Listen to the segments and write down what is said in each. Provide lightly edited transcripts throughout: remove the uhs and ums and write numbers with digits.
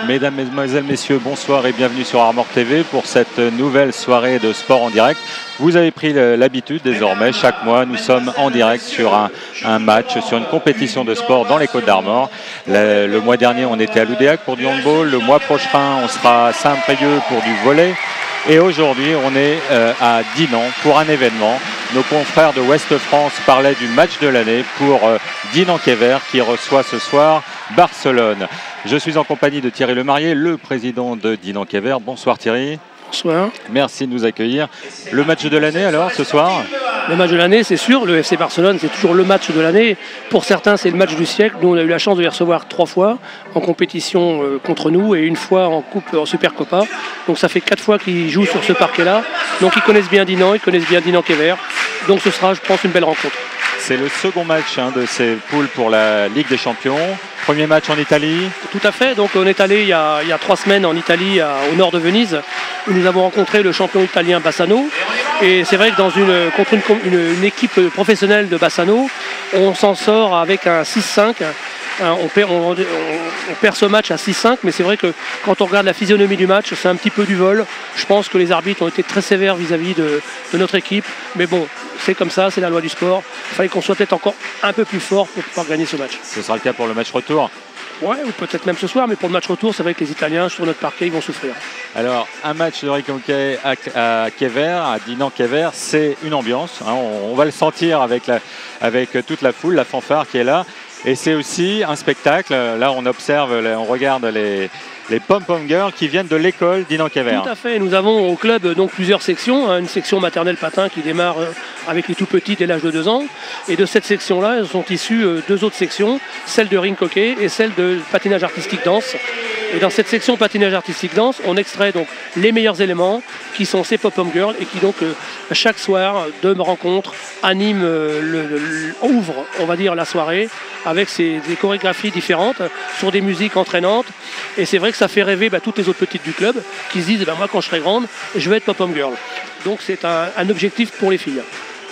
Mesdames, Mesdemoiselles, Messieurs, bonsoir et bienvenue sur Armor TV pour cette nouvelle soirée de sport en direct. Vous avez pris l'habitude désormais, chaque mois, nous sommes en direct sur un match, sur une compétition de sport dans les Côtes d'Armor. Le mois dernier, on était à Loudéac pour du handball. Le mois prochain, on sera à Saint-Brieuc pour du volley. Et aujourd'hui, on est à Dinan pour un événement. Nos confrères de Ouest France parlaient du match de l'année pour Dinan-Quévert qui reçoit ce soir Barcelone. Je suis en compagnie de Thierry Lemarié, le président de Dinan-Quévert. Bonsoir Thierry. Bonsoir. Merci de nous accueillir. Le match de l'année alors ce soir? Le match de l'année, c'est sûr. Le FC Barcelone, c'est toujours le match de l'année. Pour certains, c'est le match du siècle. Nous, on a eu la chance de les recevoir 3 fois en compétition contre nous et une fois en coupe en Supercopa. Donc ça fait 4 fois qu'ils jouent sur ce parquet-là. Donc ils connaissent bien Dinan, ils connaissent bien Dinan-Quévert. Donc ce sera, je pense, une belle rencontre. C'est le second match de ces poules pour la Ligue des Champions. Premier match en Italie. Tout à fait. Donc on est allé il y a 3 semaines en Italie, au nord de Venise, où nous avons rencontré le champion italien Bassano. Et c'est vrai que contre une équipe professionnelle de Bassano, on s'en sort avec un 6-5. On perd ce match à 6-5, mais c'est vrai que quand on regarde la physionomie du match, c'est un petit peu du vol. Je pense que les arbitres ont été très sévères vis-à-vis de notre équipe. Mais bon, c'est comme ça, c'est la loi du sport. Il fallait qu'on soit peut-être encore un peu plus fort pour pouvoir gagner ce match. Ce sera le cas pour le match retour? Ouais, ou peut-être même ce soir, mais pour le match retour, c'est vrai que les Italiens, sur notre parquet, ils vont souffrir. Alors, un match de rink hockey à Quévert, à Dinan-Quévert, c'est une ambiance. On va le sentir avec toute la foule, la fanfare qui est là. Et c'est aussi un spectacle. Là, on observe, on regarde les pom-pom girls qui viennent de l'école Dinan-Quévert. Tout à fait. Nous avons au club donc plusieurs sections. Une section maternelle patin qui démarre avec les tout petits dès l'âge de 2 ans. Et de cette section-là, sont issues 2 autres sections, celle de rink hockey et celle de patinage artistique danse. Et dans cette section patinage artistique danse, on extrait donc les meilleurs éléments qui sont ces pop-pom girls et qui donc chaque soir de rencontres animent, ouvre, on va dire, la soirée avec des chorégraphies différentes sur des musiques entraînantes. Et c'est vrai que ça fait rêver toutes les autres petites du club qui se disent moi quand je serai grande, je vais être pop-pom girl. Donc c'est un objectif pour les filles.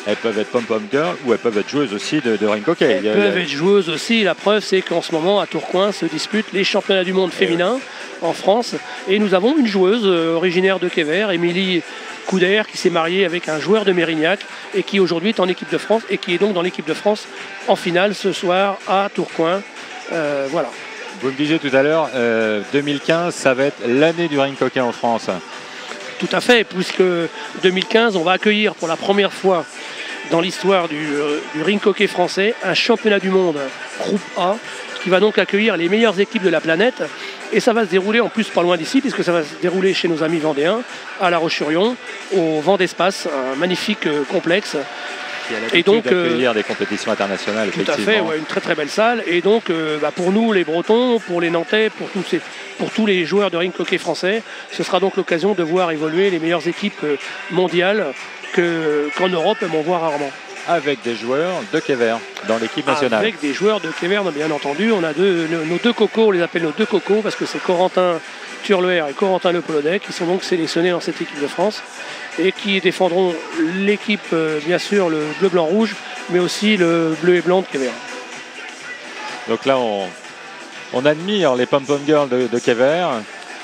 Elles peuvent être pom-pom girl ou elles peuvent être joueuses aussi de rink hockey. Elles peuvent être joueuses aussi. La preuve, c'est qu'en ce moment, à Tourcoing, se disputent les championnats du monde féminins en France. Et nous avons une joueuse originaire de Quévert, Émilie Couder, qui s'est mariée avec un joueur de Mérignac et qui aujourd'hui est en équipe de France et qui est donc dans l'équipe de France en finale ce soir à Tourcoing. Voilà. Vous me disiez tout à l'heure, 2015, ça va être l'année du rink hockey en France. Tout à fait, puisque 2015, on va accueillir pour la première fois dans l'histoire du rink hockey français un championnat du monde groupe A qui va donc accueillir les meilleures équipes de la planète. Et ça va se dérouler en plus pas loin d'ici, puisque ça va se dérouler chez nos amis vendéens, à La Roche-sur-Yon, au Vent d'Espace, un magnifique complexe. Et donc d'accueillir des compétitions internationales. Tout à fait, une très très belle salle. Et donc pour nous les Bretons, pour les Nantais, pour tous les joueurs de rink hockey français, ce sera donc l'occasion de voir évoluer les meilleures équipes mondiales qu'en Europe on voit rarement. Avec des joueurs de Quévert dans l'équipe nationale. Avec des joueurs de Quévert, bien entendu. On a nos 2 cocos, on les appelle nos 2 cocos parce que c'est Corentin Turluer et Corentin Le Polonais qui sont donc sélectionnés dans cette équipe de France et qui défendront l'équipe, bien sûr, le bleu, blanc, rouge, mais aussi le bleu et blanc de Quévert. Donc là, on admire les pom-pom girls de Quévert.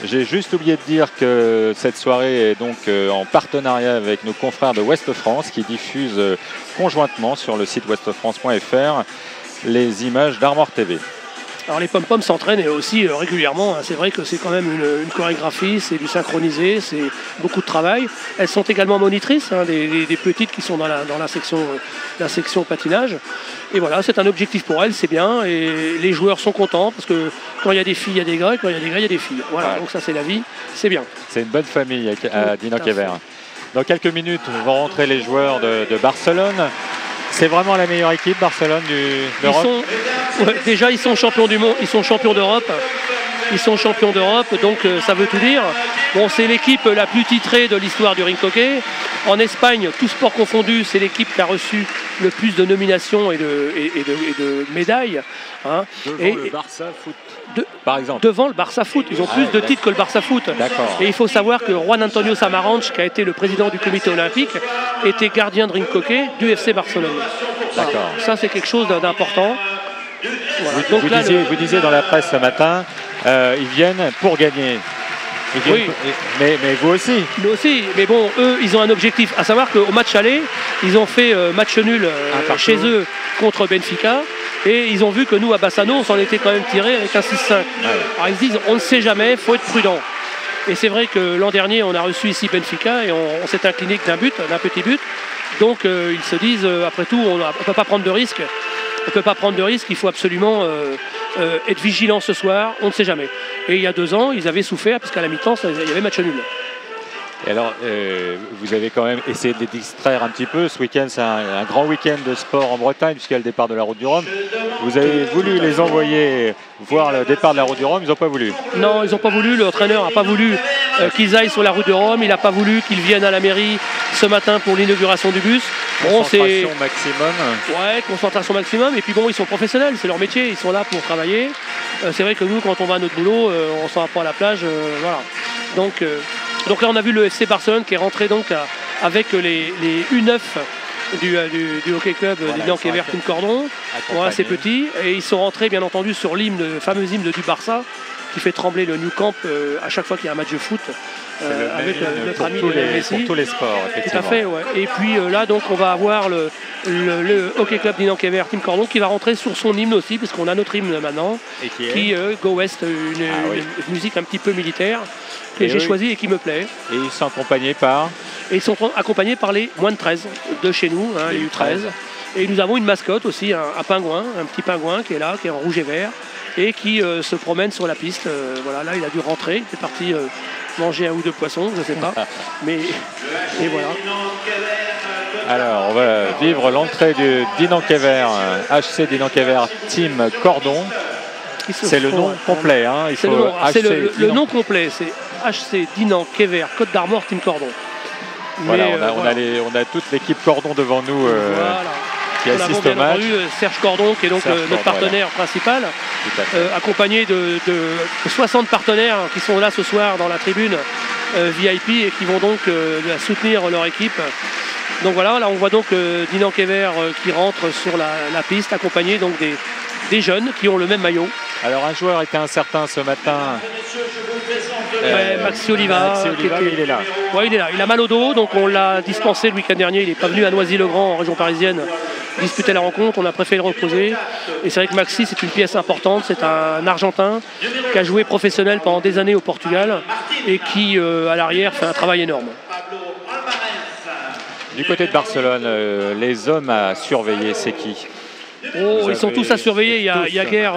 J'ai juste oublié de dire que cette soirée est donc en partenariat avec nos confrères de Ouest France qui diffusent conjointement sur le site ouestfrance.fr les images d'Armor TV. Alors les pom-poms s'entraînent aussi régulièrement. C'est vrai que c'est quand même une chorégraphie, c'est du synchronisé, c'est beaucoup de travail. Elles sont également monitrices, des petites qui sont dans la section patinage. Et voilà, c'est un objectif pour elles, c'est bien. Et les joueurs sont contents parce que quand il y a des filles, il y a des gars, et quand il y a des gars, il y a des filles. Voilà, ouais. Donc ça c'est la vie, c'est bien. C'est une bonne famille à Dinan-Quévert. Dans quelques minutes, vont rentrer les joueurs de Barcelone. C'est vraiment la meilleure équipe, Barcelone, d'Europe. Déjà, ils sont champions du monde, ils sont champions d'Europe. Ils sont champions d'Europe, donc ça veut tout dire. Bon, c'est l'équipe la plus titrée de l'histoire du rink hockey. En Espagne, tout sport confondu, c'est l'équipe qui a reçu le plus de nominations et de médailles. Devant le Barça Foot, par exemple. Devant le Barça Foot. Ils ont plus de titres que le Barça Foot. Et il faut savoir que Juan Antonio Samaranch, qui a été le président du comité olympique, était gardien de rink hockey du FC Barcelone. Voilà. Ça, c'est quelque chose d'important. Voilà. Vous disiez dans la presse ce matin Ils viennent pour gagner. Oui. Mais vous aussi. Nous aussi, mais bon, eux, ils ont un objectif, à savoir qu'au match aller, ils ont fait match nul chez eux contre Benfica, et ils ont vu que nous, à Bassano, on s'en était quand même tiré avec un 6-5. Ouais. Alors ils se disent, on ne sait jamais, il faut être prudent. Et c'est vrai que l'an dernier, on a reçu ici Benfica, et on s'est incliné d'un petit but. Donc ils se disent, après tout, on ne peut pas prendre de risque. On ne peut pas prendre de risque, il faut absolument être vigilant ce soir, on ne sait jamais. Et il y a 2 ans, ils avaient souffert, puisqu'à la mi-temps, il y avait match nul. Et alors, vous avez quand même essayé de les distraire un petit peu. Ce week-end, c'est un grand week-end de sport en Bretagne, puisqu'il y a le départ de la Route du Rhum. Vous avez voulu les envoyer voir le départ de la Route du Rhum, ils n'ont pas voulu. Non, ils n'ont pas voulu. L'entraîneur n'a pas voulu qu'ils aillent sur la Route du Rhum. Il n'a pas voulu qu'ils viennent à la mairie ce matin pour l'inauguration du bus. Concentration maximum. Ouais, concentration maximum. Et puis bon, ils sont professionnels, c'est leur métier, ils sont là pour travailler. C'est vrai que nous, quand on va à notre boulot, on s'en va pas à la plage. Voilà. Donc là, on a vu le FC Barcelone qui est rentré donc avec les U9 du hockey club du Dinant-Quévert Team Cordon. Voilà, c'est petit. Et ils sont rentrés, bien entendu, sur l'hymne, le fameux hymne du Barça, qui fait trembler le New Camp à chaque fois qu'il y a un match de foot. Avec notre ami Messi. Pour tous les sports, effectivement. Tout à fait, ouais. Et puis là, donc, on va avoir le hockey club Dinant-Quévert Team Cordon qui va rentrer sur son hymne aussi, puisqu'on a notre hymne maintenant, qui Go West, une musique un petit peu militaire, que j'ai choisi et qui me plaît. Et ils sont accompagnés par Et ils sont accompagnés par les moins de 13 de chez nous, les U13. Et nous avons une mascotte aussi, un pingouin, un petit pingouin qui est là, qui est en rouge et vert, et qui se promène sur la piste. Voilà, là, il a dû rentrer, il est parti manger un ou 2 poissons, je ne sais pas. Mais et voilà. Alors, on va vivre l'entrée du Dinant-Quévert, HC Dinant-Quévert Team Cordon. C'est le nom complet. Hein. C'est le nom complet, c'est HC Dinant-Quévert Côte d'Armor Team Cordon. Voilà, on a toute l'équipe Cordon devant nous qui assiste au match. Serge Cordon, qui est donc notre partenaire principal, accompagné de 60 partenaires qui sont là ce soir dans la tribune VIP et qui vont donc soutenir leur équipe. Donc voilà, là on voit donc Dinant-Quévert qui rentre sur la piste, accompagné donc des jeunes qui ont le même maillot. Alors un joueur était incertain ce matin. Maxi Oliva, il est là. Ouais, il est là. Il a mal au dos, donc on l'a dispensé le week-end dernier. Il n'est pas venu à Noisy-le-Grand en région parisienne disputer la rencontre. On a préféré le reposer. Et c'est vrai que Maxi, c'est une pièce importante. C'est un Argentin qui a joué professionnel pendant des années au Portugal et qui, à l'arrière, fait un travail énorme. Du côté de Barcelone, les hommes à surveiller, c'est qui? Ils sont tous à surveiller. Il y a guère.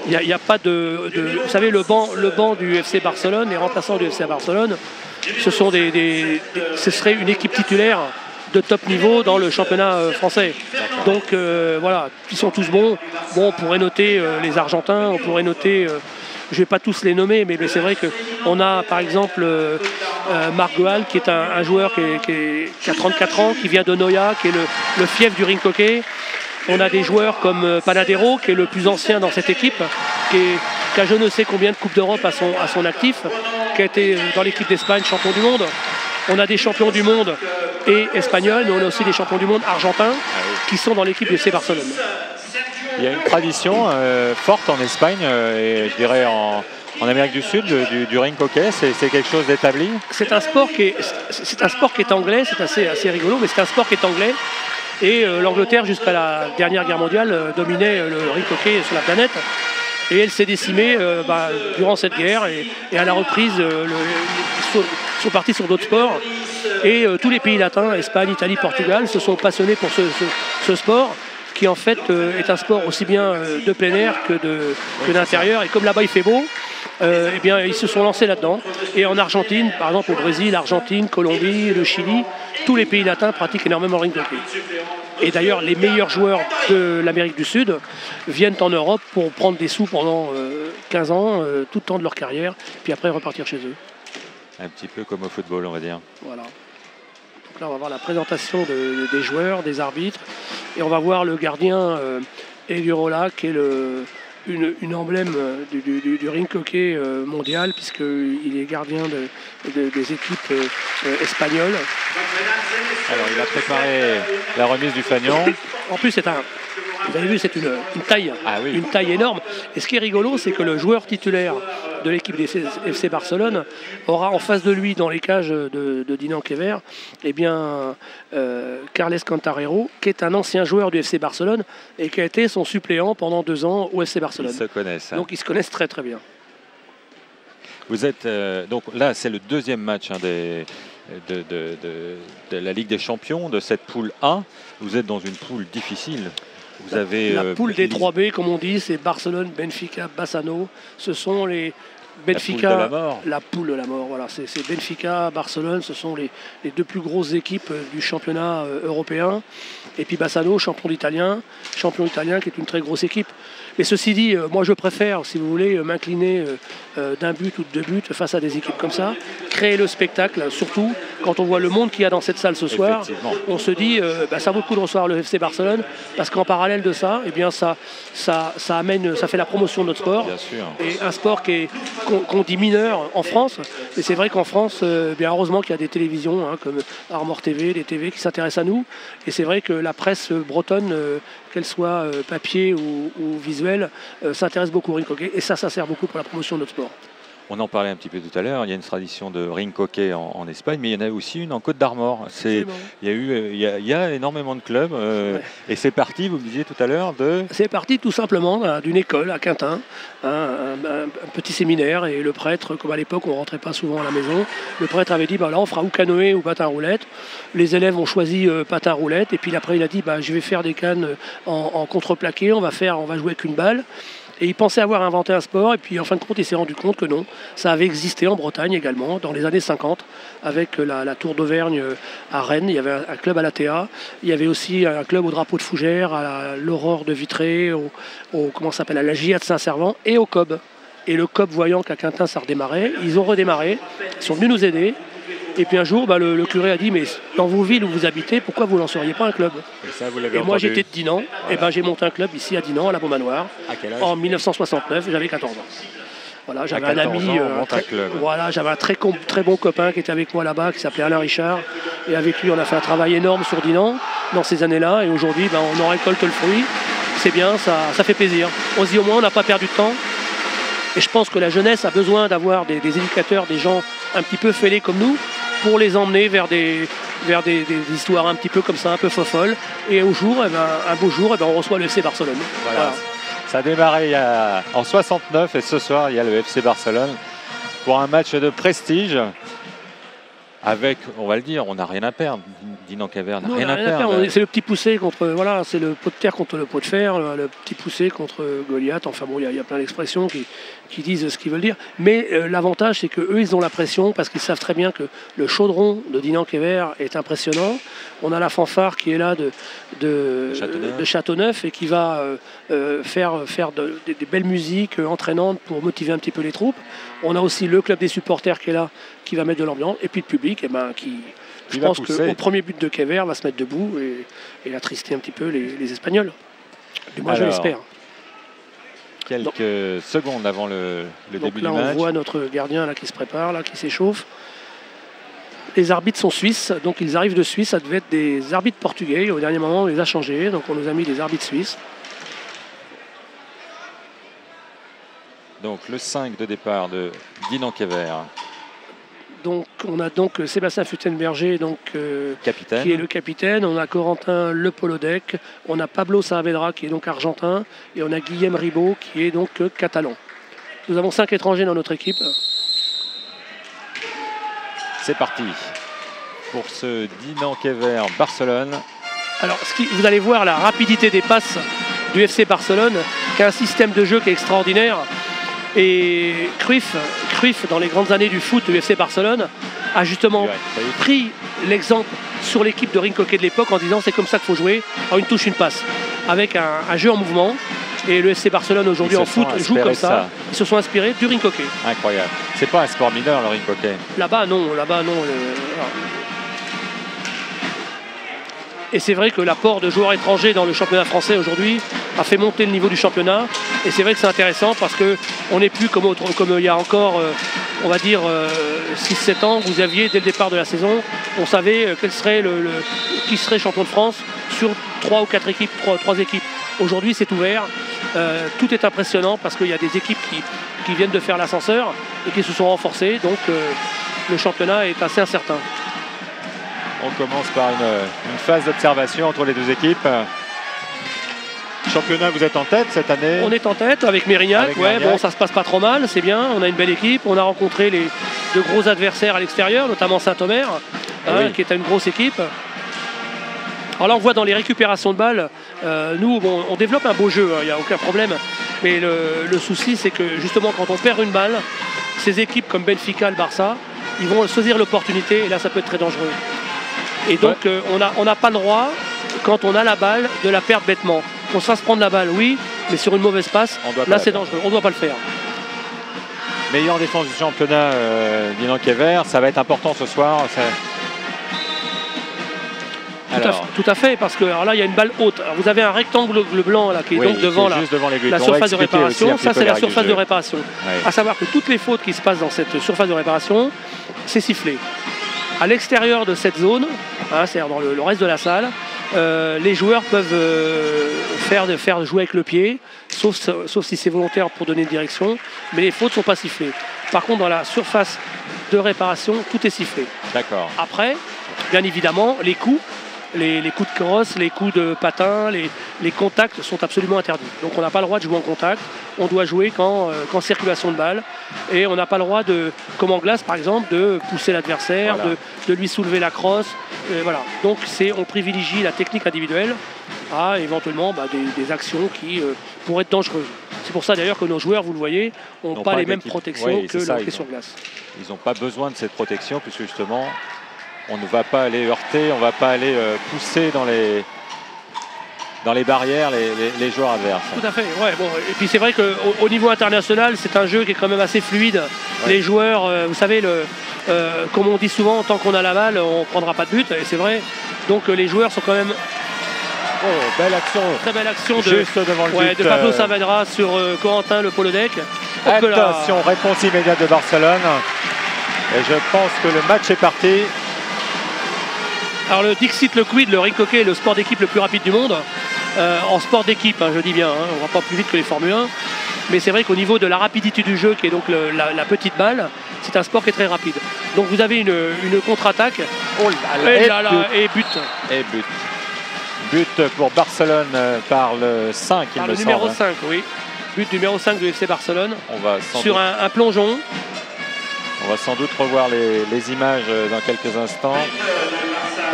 Il n'y a pas de. Vous savez, le banc du FC Barcelone, les remplaçants du FC Barcelone, ce serait une équipe titulaire de top niveau dans le championnat français. Donc voilà, ils sont tous bons. Bon, on pourrait noter les Argentins, on pourrait noter. Je ne vais pas tous les nommer, mais c'est vrai qu'on a par exemple Marc Goal, qui est un joueur qui a 34 ans, qui vient de Noia, qui est le fief du rink hockey. On a des joueurs comme Panadero, qui est le plus ancien dans cette équipe, qui a je ne sais combien de Coupes d'Europe à son actif, qui a été dans l'équipe d'Espagne champion du monde. On a des champions du monde et espagnols, mais on a aussi des champions du monde argentins qui sont dans l'équipe de FC Barcelone. Il y a une tradition forte en Espagne et je dirais en Amérique du Sud du rink hockey. C'est quelque chose d'établi. C'est un sport qui est anglais, c'est assez rigolo, mais c'est un sport qui est anglais. Et l'Angleterre, jusqu'à la dernière guerre mondiale, dominait le rink hockey sur la planète. Et elle s'est décimée durant cette guerre. Et à la reprise, ils sont partis sur d'autres sports. Et tous les pays latins, Espagne, Italie, Portugal, se sont passionnés pour ce sport, qui en fait est un sport aussi bien de plein air que d'intérieur. Et comme là-bas il fait beau, eh bien, ils se sont lancés là-dedans. Et en Argentine, par exemple au Brésil, l'Argentine, Colombie, le Chili, tous les pays latins pratiquent énormément le rink hockey. Et d'ailleurs, les meilleurs joueurs de l'Amérique du Sud viennent en Europe pour prendre des sous pendant 15 ans, tout le temps de leur carrière, puis après repartir chez eux. Un petit peu comme au football, on va dire. Voilà. Donc là, on va voir la présentation des joueurs, des arbitres, et on va voir le gardien Eguirola, qui est une emblème du rink hockey mondial, puisqu'il est gardien des équipes espagnoles. Alors il a préparé la remise du fanion. En plus c'est Vous avez vu, c'est une taille, une taille énorme. Et ce qui est rigolo, c'est que le joueur titulaire de l'équipe des FC Barcelone aura en face de lui, dans les cages de Dinan Kever, eh bien, Carles Cantarero, qui est un ancien joueur du FC Barcelone et qui a été son suppléant pendant 2 ans au FC Barcelone. Ils se connaissent. Donc ils se connaissent très très bien. Vous êtes donc là, c'est le 2e match de la Ligue des Champions, de cette poule A. Vous êtes dans une poule difficile. Vous avez la poule des 3B, comme on dit, c'est Barcelone, Benfica, Bassano. Ce sont les Benfica, la poule de la mort. Voilà, c'est Benfica, Barcelone, ce sont les 2 plus grosses équipes du championnat européen. Et puis Bassano, champion italien qui est une très grosse équipe. Mais ceci dit, moi je préfère, si vous voulez, m'incliner d'un but ou de 2 buts face à des équipes comme ça. Créer le spectacle, surtout quand on voit le monde qu'il y a dans cette salle ce soir. On se dit, ça vaut le coup de recevoir le FC Barcelone, parce qu'en parallèle de ça, eh bien, ça fait la promotion de notre sport. Bien sûr. Et un sport qu'on dit mineur en France. Et c'est vrai qu'en France, bien heureusement qu'il y a des télévisions comme Armor TV, des TV qui s'intéressent à nous. Et c'est vrai que la presse bretonne, qu'elle soit papier ou visuelle, s'intéresse beaucoup au ring hockey. Et ça sert beaucoup pour la promotion de notre sport. On en parlait un petit peu tout à l'heure, il y a une tradition de ring hockey en Espagne, mais il y en a aussi une en Côte d'Armor. Il y a énormément de clubs et c'est parti, vous me disiez tout à l'heure, C'est parti tout simplement d'une école à Quintin, un petit séminaire, et le prêtre, comme à l'époque on ne rentrait pas souvent à la maison, le prêtre avait dit, là on fera ou canoë ou patin roulette. Les élèves ont choisi patin roulette, et puis après il a dit, je vais faire des cannes en contreplaqué, on va jouer avec une balle. Et il pensait avoir inventé un sport, et puis en fin de compte il s'est rendu compte que non, ça avait existé en Bretagne également dans les années 50 avec la Tour d'Auvergne à Rennes. Il y avait un club à l'ATA, il y avait aussi un club au Drapeau de Fougères, à l'Aurore de Vitré, à la GIA de Saint-Servant et au COB. Et le COB, voyant qu'à Quintin ça redémarrait, ils ont redémarré, ils sont venus nous aider. Et puis un jour, le curé a dit, mais dans vos villes où vous habitez, pourquoi vous ne lanceriez pas un club? Et moi j'étais de Dinan, voilà. Et j'ai monté un club ici à Dinan, à la Beaumanoire, en 1969, j'avais 14 ans. Voilà, j'avais un ami, j'avais un très bon copain qui était avec moi là-bas, qui s'appelait Alain Richard. Et avec lui, on a fait un travail énorme sur Dinan dans ces années-là. Et aujourd'hui, on en récolte le fruit. C'est bien, ça fait plaisir. On se dit au moins, on n'a pas perdu de temps. Et je pense que la jeunesse a besoin d'avoir des éducateurs, des gens un petit peu fêlés comme nous, pour les emmener vers des histoires un petit peu comme ça, un peu folles. Et un beau jour, on reçoit le FC Barcelone. Voilà. Ça a démarré en 69 et ce soir, il y a le FC Barcelone pour un match de prestige. Avec, on va le dire, on n'a rien à perdre. Dinan Kever n'a rien à perdre. C'est le petit poussé contre, c'est le pot de terre contre le pot de fer, le petit poussé contre Goliath. Enfin bon, il y a plein d'expressions qui disent ce qu'ils veulent dire. Mais l'avantage, c'est qu'eux, ils ont la pression parce qu'ils savent très bien que le chaudron de Dinan Kever est impressionnant. On a la fanfare qui est là de Châteauneuf et qui va faire des belles musiques entraînantes pour motiver un petit peu les troupes. On a aussi le club des supporters qui est là, qui va mettre de l'ambiance, et puis le public je pense qu'au premier but de Kever va se mettre debout et attrister un petit peu les Espagnols. Du moins, je l'espère. Quelques secondes avant le début du match. Là, on voit notre gardien qui se prépare, qui s'échauffe. Les arbitres sont suisses, donc ils arrivent de Suisse. Ça devait être des arbitres portugais. Au dernier moment, on les a changés, donc on nous a mis des arbitres suisses. Donc le 5 de départ de Dinan Kever. Donc on a donc Sébastien Futtenberger qui est le capitaine, on a Corentin Le Polodec, on a Pablo Saavedra qui est donc argentin et on a Guillaume Ribot qui est donc catalan. Nous avons 5 étrangers dans notre équipe. C'est parti pour ce Dinan Kever Barcelone. Alors vous allez voir la rapidité des passes du FC Barcelone, qui a un système de jeu qui est extraordinaire. Et Cruyff, dans les grandes années du foot du FC Barcelone, a justement pris l'exemple sur l'équipe de ring hockey de l'époque en disant c'est comme ça qu'il faut jouer, en une touche, une passe, avec un jeu en mouvement. Et le FC Barcelone aujourd'hui en foot joue comme ça. Ils se sont inspirés du ring hockey. Incroyable. C'est pas un sport mineur le ring hockey. Là-bas non. Et c'est vrai que l'apport de joueurs étrangers dans le championnat français aujourd'hui a fait monter le niveau du championnat. Et c'est vrai que c'est intéressant parce qu'on n'est plus comme il y a encore, on va dire, 6-7 ans. Vous aviez, dès le départ de la saison, on savait qui serait champion de France sur 3 ou 4 équipes, 3 équipes. Aujourd'hui, c'est ouvert. Tout est impressionnant parce qu'il y a des équipes qui viennent de faire l'ascenseur et qui se sont renforcées. Donc, le championnat est assez incertain. On commence par une phase d'observation entre les deux équipes. Championnat, vous êtes en tête cette année? On est en tête avec Mérignac. Avec Mérignac. Bon, ça se passe pas trop mal, c'est bien. On a une belle équipe. On a rencontré de gros adversaires à l'extérieur, notamment Saint-Omer, oui. qui est une grosse équipe. Alors là, on voit dans les récupérations de balles, nous, bon, on développe un beau jeu, il n'y a aucun problème. Mais le souci, c'est que justement, quand on perd une balle, ces équipes comme Benfica, le Barça, ils vont saisir l'opportunité et là, ça peut être très dangereux. Et donc, on n'a pas le droit, quand on a la balle, de la perdre bêtement. On se fasse prendre la balle, oui, mais sur une mauvaise passe, là, c'est dangereux. On ne doit pas le faire. Meilleure défense du championnat, Dinan-Kévert. Ça va être important ce soir. Tout à fait, parce que alors là, il y a une balle haute. Alors, vous avez un rectangle blanc là, qui est donc devant la surface de réparation. Ça, c'est la surface de réparation. À savoir que toutes les fautes qui se passent dans cette surface de réparation, c'est sifflé. À l'extérieur de cette zone, c'est-à-dire dans le reste de la salle, les joueurs peuvent faire jouer avec le pied, sauf si c'est volontaire pour donner une direction, mais les fautes ne sont pas sifflées. Par contre, dans la surface de réparation, tout est sifflé. D'accord. Après, bien évidemment, les coups de crosse, les coups de patin, les contacts sont absolument interdits. Donc on n'a pas le droit de jouer en contact, on doit jouer qu'en circulation de balle, et on n'a pas le droit comme en glace par exemple, de pousser l'adversaire, voilà, de lui soulever la crosse. Voilà. Donc on privilégie la technique individuelle à éventuellement des actions qui pourraient être dangereuses. C'est pour ça d'ailleurs que nos joueurs, vous le voyez, n'ont pas les mêmes protections que le hockey sur glace. Ils n'ont pas besoin de cette protection puisque justement on ne va pas aller heurter, on ne va pas aller pousser dans les barrières les joueurs adverses. Tout à fait, ouais, bon. Et puis c'est vrai qu'au niveau international, c'est un jeu qui est quand même assez fluide. Ouais. Les joueurs, vous savez, comme on dit souvent, tant qu'on a la balle, on ne prendra pas de but, et c'est vrai. Donc les joueurs sont quand même... Oh, belle action. Très belle action juste devant le but, de Pablo Saavedra sur Corentin Le Polonec. Attention, réponse immédiate de Barcelone. Et je pense que le match est parti. Alors le Dixit, le Quid, le rink hockey est le sport d'équipe le plus rapide du monde. En sport d'équipe, je dis bien, on ne va pas plus vite que les Formule 1. Mais c'est vrai qu'au niveau de la rapidité du jeu, qui est donc la petite balle, c'est un sport qui est très rapide. Donc vous avez une contre-attaque. Oh là là, et but. Et but. But pour Barcelone par le 5, il me semble. Par le numéro 5, oui. But numéro 5 du FC Barcelone. On va sur un plongeon. On va sans doute revoir les images dans quelques instants.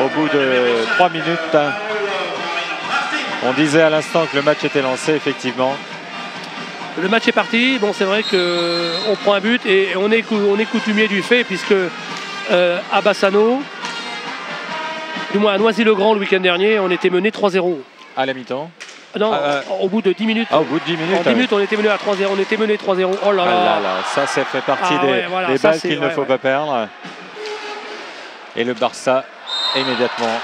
Au bout de 3 minutes, on disait à l'instant que le match était lancé, effectivement. Le match est parti. Bon, c'est vrai qu'on prend un but et on est coutumier du fait, puisque à Bassano, du moins à Noisy-le-Grand le week-end dernier, on était mené 3-0. À la mi-temps? Non, au bout de 10 minutes. Au bout de 10 minutes. En 10 minutes, on était mené à 3-0. On était mené 3-0. Oh là là. Ça fait partie des balles qu'il ne faut pas perdre. Et le Barça, immédiatement.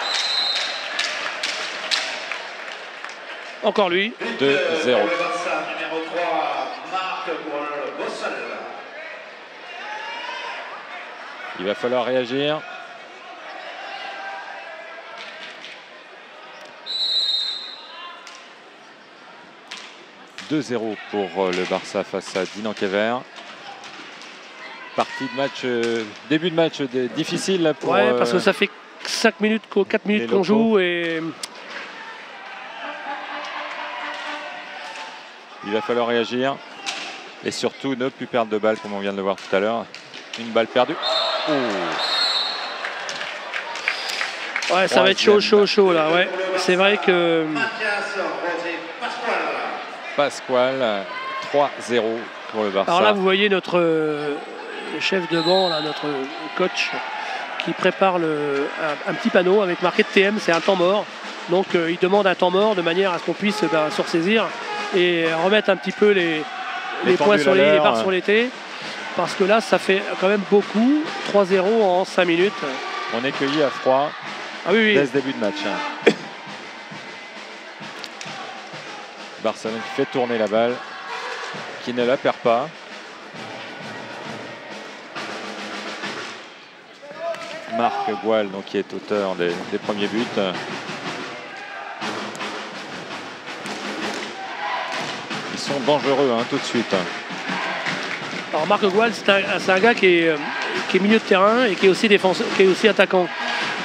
Encore lui. 2-0. Il va falloir réagir. « 2-0 pour le Barça face à Dinan-Kévert. Partie de match, début de match difficile pour... Ouais, parce que ça fait 4 minutes qu'on joue et... Il va falloir réagir et surtout ne plus perdre de balles comme on vient de le voir tout à l'heure. Une balle perdue. Oh. Ouais, ça va être chaud là, ouais. C'est vrai que... Pasquale, 3-0 pour le Barça. Alors là, vous voyez notre chef de banc, là, notre coach, qui prépare un petit panneau avec marqué TM, c'est un temps mort. Donc il demande un temps mort de manière à ce qu'on puisse se ressaisir et remettre un petit peu les points sur les barres sur les T. Parce que là, ça fait quand même beaucoup. 3-0 en 5 minutes. On est cueilli à froid dès ce début de match. Barcelone qui fait tourner la balle, qui ne la perd pas. Marc Goual, donc, qui est auteur des premiers buts. sont dangereux tout de suite. Alors Marc Goual, c'est un gars qui est milieu de terrain et qui est aussi défenseur, qui est aussi attaquant.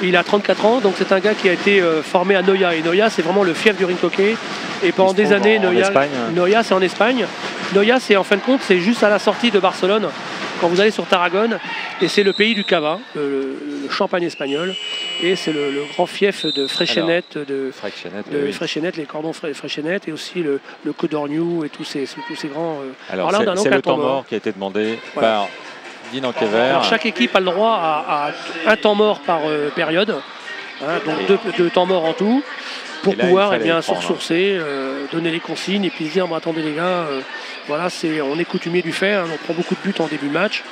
Il a 34 ans, donc c'est un gars qui a été formé à Noia. Et Noia, c'est vraiment le fief du rink hockey. Et pendant des années, Noia, c'est en Espagne. Noia, c'est en fin de compte, c'est juste à la sortie de Barcelone, quand vous allez sur Tarragone. Et c'est le pays du cava, le champagne espagnol. Et c'est le grand fief de Freixenet, Freixenet, les cordons Freixenet, et aussi le Codorniu et tous ces grands. Alors c'est le temps mort qui a été demandé par Dean Ankever. Alors chaque équipe a le droit à un temps mort par période, donc deux temps morts en tout, pour pouvoir se ressourcer, donner les consignes et puis se dire bon, attendez les gars, voilà, on est coutumier du fait, on prend beaucoup de buts en début de match.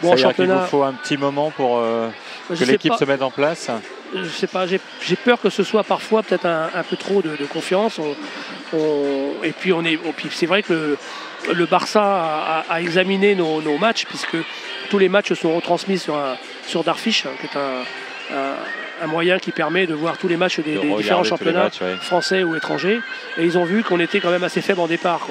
Bon, en championnat, il vous faut un petit moment pour que l'équipe se mette en place. Je sais pas, j'ai peur que ce soit parfois peut-être un peu trop de confiance. Et puis c'est vrai que le Barça a examiné nos matchs, puisque tous les matchs sont retransmis sur Darfish, qui est un moyen qui permet de voir tous les matchs des différents championnats français ou étrangers. Et ils ont vu qu'on était quand même assez faible en départ,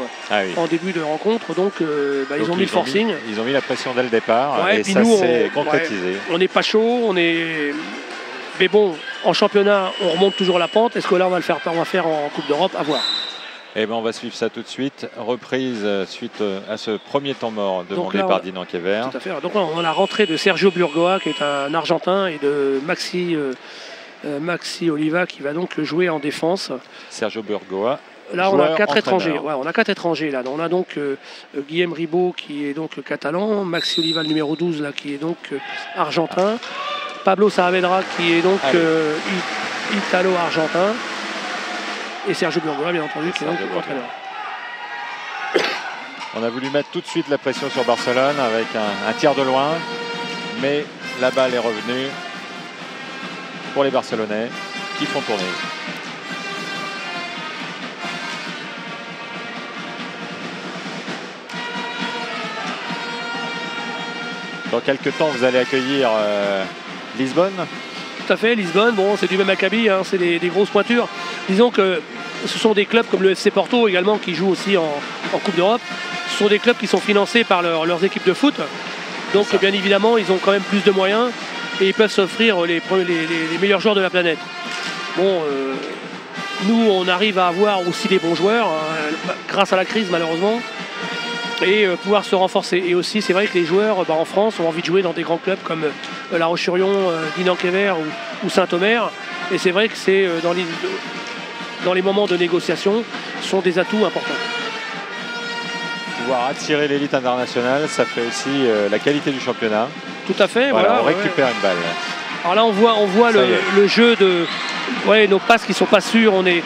en début de rencontre. Donc ils ont mis le forcing. Ils ont mis la pression dès le départ et ça s'est concrétisé. On n'est pas chaud, mais bon, en championnat, on remonte toujours la pente. Est-ce que là, on va le faire en Coupe d'Europe? À voir. Eh ben, on va suivre ça tout de suite. Reprise suite à ce premier temps mort demandé par Dean Ankever. Tout à fait. Donc là, on a la rentrée de Sergio Burgoa, qui est un Argentin, et de Maxi Oliva, qui va donc jouer en défense. Sergio Burgoa. Là, on a 4 étrangers. Ouais, on a 4 étrangers là. On a donc Guillaume Ribot, qui est donc catalan, Maxi Oliva, le numéro 12, là, qui est donc argentin. Pablo Saavedra, qui est donc italo-argentin. Et Sergio Burgoa, bien entendu, qui est donc entraîneur. On a voulu mettre tout de suite la pression sur Barcelone avec un tir de loin, mais la balle est revenue pour les Barcelonais qui font tourner. Dans quelques temps, vous allez accueillir Lisbonne. Tout à fait, Lisbonne, bon, c'est du même acabit, c'est des grosses pointures. Disons que ce sont des clubs comme le FC Porto également qui jouent aussi en Coupe d'Europe. Ce sont des clubs qui sont financés par leurs équipes de foot. Donc bien évidemment, ils ont quand même plus de moyens et ils peuvent s'offrir les meilleurs joueurs de la planète. Bon, nous, on arrive à avoir aussi des bons joueurs, grâce à la crise malheureusement, et pouvoir se renforcer. Et aussi, c'est vrai que les joueurs en France ont envie de jouer dans des grands clubs comme La Roche-sur-Yon, Dean Ankever ou Saint-Omer. Et c'est vrai que c'est dans les moments de négociation, sont des atouts importants. Pouvoir attirer l'élite internationale, ça fait aussi la qualité du championnat. Tout à fait. Voilà, on récupère une balle. Alors là, on voit le jeu de nos passes qui sont pas sûres. On est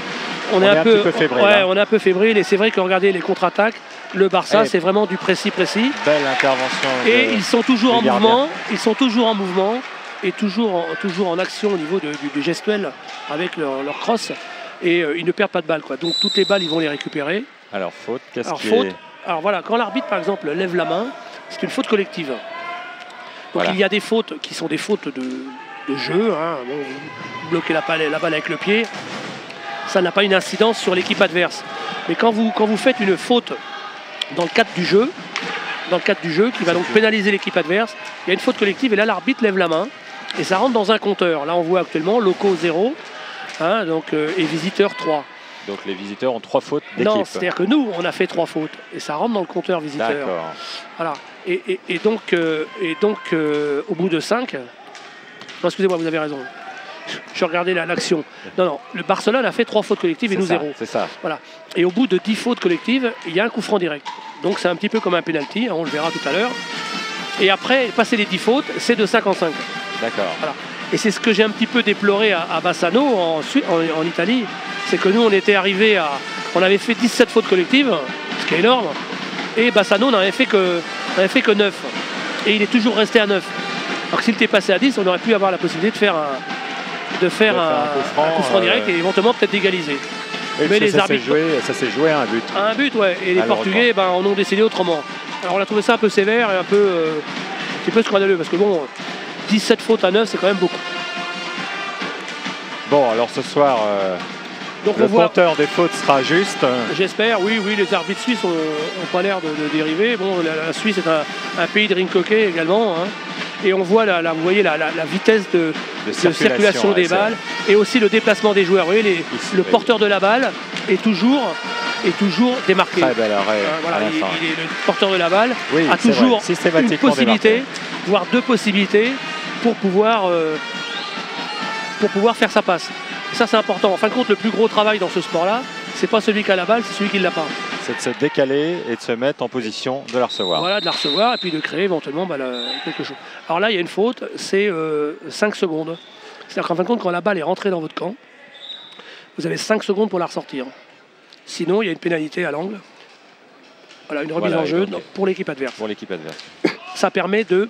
un peu fébrile. On est un peu fébrile. Et c'est vrai que regardez les contre-attaques. Le Barça, c'est vraiment du précis. Belle intervention. Et ils sont toujours en mouvement. Ils sont toujours en mouvement et toujours en action au niveau du gestuel avec leur cross. Et ils ne perdent pas de balles, Donc toutes les balles, ils vont les récupérer. Alors faute, Alors voilà, quand l'arbitre par exemple lève la main, c'est une faute collective. Donc il y a des fautes qui sont des fautes de jeu. Vous bloquez la balle avec le pied, ça n'a pas une incidence sur l'équipe adverse. Mais quand vous faites une faute dans le cadre du jeu qui va donc pénaliser l'équipe adverse, il y a une faute collective et là l'arbitre lève la main et ça rentre dans un compteur. Là on voit actuellement locaux 0 et visiteurs 3. Donc les visiteurs ont 3 fautes d'équipe. Non, c'est-à-dire que nous, on a fait 3 fautes et ça rentre dans le compteur visiteur. D'accord. Voilà. Et donc, au bout de 5, non, excusez-moi, vous avez raison. Je regardais l'action. Non, le Barcelone a fait 3 fautes collectives et nous 0. C'est ça. Voilà. Et au bout de 10 fautes collectives, il y a un coup franc direct. Donc c'est un petit peu comme un penalty, on le verra tout à l'heure. Et après, passer les 10 fautes, c'est de 5 en 5. D'accord. Voilà. Et c'est ce que j'ai un petit peu déploré à Bassano en Italie, c'est que nous on était arrivés on avait fait 17 fautes collectives, ce qui est énorme, et Bassano n'avait fait que 9. Et il est toujours resté à 9. Alors que s'il était passé à 10, on aurait pu avoir la possibilité de faire un coup franc direct et éventuellement peut-être d'égaliser. Oui, mais les arbitres, ça s'est joué à un but. À un but, ouais. Et les Portugais en ont décidé autrement. Alors on a trouvé ça un peu sévère et un petit peu scandaleux parce que bon, 17 fautes à 9, c'est quand même beaucoup. Bon, alors ce soir, Donc le compteur des fautes sera juste. J'espère, oui, les arbitres suisses n'ont pas l'air de dériver. Bon, la Suisse est un pays de rink hockey également. Hein. Et on voit, vous voyez la vitesse de circulation des balles et aussi le déplacement des joueurs. Vous voyez, le porteur de la balle est toujours démarqué. Très bel arrêt. Le porteur de la balle a toujours une possibilité, voire deux possibilités pour pouvoir faire sa passe. Et ça, c'est important. En fin de compte, le plus gros travail dans ce sport-là, c'est pas celui qui a la balle, c'est celui qui ne l'a pas. C'est de se décaler et de se mettre en position de la recevoir. Voilà, de la recevoir et puis de créer éventuellement quelque chose. Alors là, il y a une faute, c'est 5 secondes. C'est-à-dire qu'en fin de compte, quand la balle est rentrée dans votre camp, vous avez 5 secondes pour la ressortir. Sinon, il y a une pénalité à l'angle. Voilà, une remise en jeu pour l'équipe adverse. Pour l'équipe adverse. Ça permet de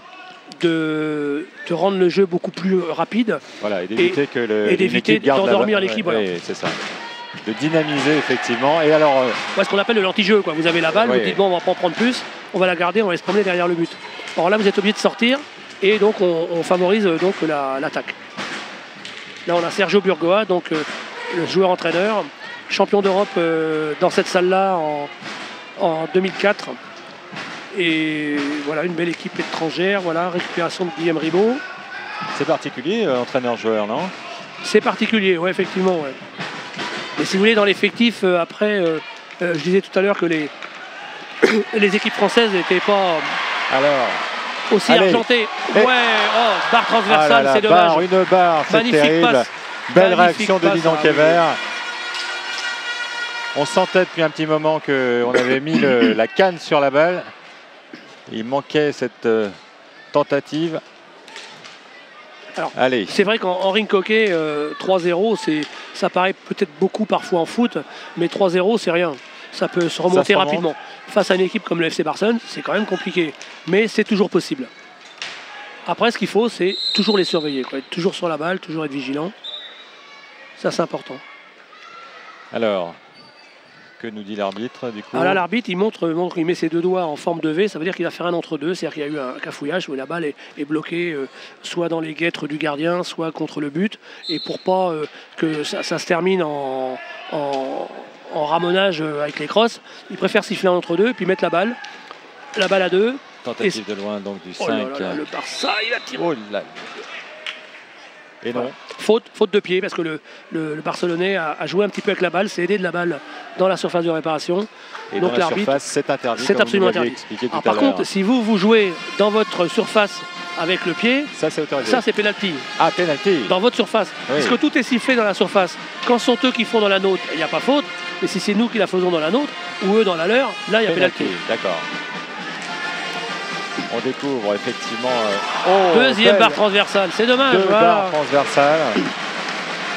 rendre le jeu beaucoup plus rapide. Voilà, et d'éviter d'endormir l'équipe. Voilà. Oui, c'est ça. De dynamiser effectivement. Et alors, ce qu'on appelle le lenti-jeu. Vous avez la balle, vous dites bon, on va pas en prendre plus, on va la garder, on va se promener derrière le but. Alors là, vous êtes obligé de sortir et donc on favorise donc l'attaque. Là, on a Sergio Burgoa, donc le joueur-entraîneur, champion d'Europe dans cette salle-là en 2004. Et voilà, une belle équipe étrangère. Voilà, récupération de Guillaume Ribaud. C'est particulier, entraîneur-joueur, non? C'est particulier, oui, effectivement. Ouais. Et si vous voulez, dans l'effectif, après, je disais tout à l'heure que les équipes françaises n'étaient pas aussi argentées. Barre transversale, c'est dommage. Une barre, c'est terrible. Passe. Belle réaction de Dino Kever. On sentait depuis un petit moment qu'on avait mis la canne sur la balle. Il manquait cette tentative. Alors, c'est vrai qu'en rink hockey, 3-0, ça paraît peut-être beaucoup parfois en foot, mais 3-0, c'est rien. Ça peut se remonter rapidement. Face à une équipe comme le FC Barcelone, c'est quand même compliqué, mais c'est toujours possible. Après, ce qu'il faut, c'est toujours les surveiller, être toujours sur la balle, toujours être vigilant. Ça, c'est important. Alors, que nous dit l'arbitre du coup? Alors là, l'arbitre, il met ses deux doigts en forme de V, ça veut dire qu'il a fait un entre-deux, c'est-à-dire qu'il y a eu un cafouillage où la balle est bloquée soit dans les guêtres du gardien, soit contre le but, et pour pas que ça se termine en ramonage avec les crosses, il préfère siffler un entre-deux, puis mettre la balle à deux. Tentative de loin donc du 5. Le Barça, il a tiré. Et non. Faute de pied, parce que le Barcelonais a joué un petit peu avec la balle, s'est aidé de la balle dans la surface de réparation. Et donc l'arbitre, c'est interdit. C'est absolument interdit. Par contre, si vous jouez dans votre surface avec le pied, ça c'est autorisé. Ça c'est pénalty. Ah, pénalty. Dans votre surface. Oui. Parce que tout est sifflé dans la surface. Quand ce sont eux qui font dans la nôtre, il n'y a pas faute. Mais si c'est nous qui la faisons dans la nôtre, ou eux dans la leur, là il y a pénalty. D'accord. On découvre effectivement... deuxième barre transversale, c'est dommage. Deux barres transversales.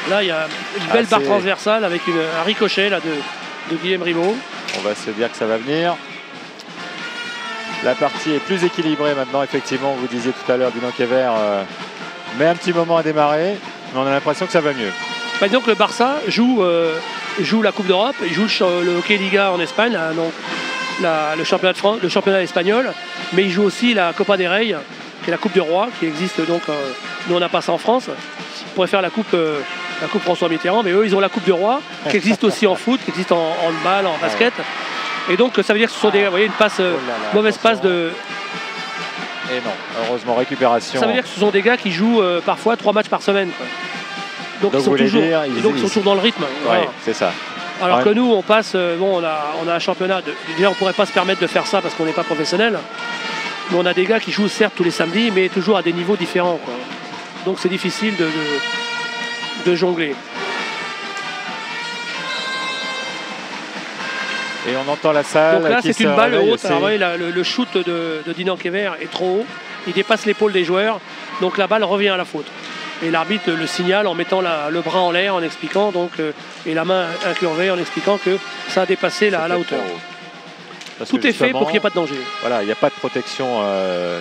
Là, il y a une belle barre transversale avec un ricochet là, de Guillaume Ribaud. On va se dire que ça va venir. La partie est plus équilibrée maintenant, effectivement. Vous disiez tout à l'heure, Dino Kever met un petit moment à démarrer, mais on a l'impression que ça va mieux. Donc le Barça joue la Coupe d'Europe, il joue le Hockey Liga en Espagne, là, donc le championnat de France, le championnat espagnol, mais il joue aussi la Copa del Rey, qui est la Coupe du Roi, qui existe donc, nous on n'a pas ça en France. On pourrait faire la coupe François Mitterrand, mais eux ils ont la Coupe du Roi, qui existe aussi en foot, qui existe en handball, en basket. Et donc ça veut dire que ce sont vous voyez, une passe, mauvaise passe de... Et non, heureusement, récupération. Ça veut dire que ce sont des gars qui jouent parfois 3 matchs par semaine. Quoi. Donc ils sont toujours dans le rythme. Oui, voilà. C'est ça. Alors que nous, on passe, on a un championnat. Déjà, on ne pourrait pas se permettre de faire ça parce qu'on n'est pas professionnel. Mais on a des gars qui jouent certes tous les samedis, mais toujours à des niveaux différents. Quoi. Donc c'est difficile de jongler. Et on entend la salle. Donc là, c'est une balle haute. Alors, voyez, le shoot de Dino Kever est trop haut. Il dépasse l'épaule des joueurs. Donc la balle revient à la faute. Et l'arbitre le signale en mettant le bras en l'air, en expliquant et la main incurvée, en expliquant que ça a dépassé la hauteur. Tout est fait pour qu'il n'y ait pas de danger. Voilà, il n'y a pas de protection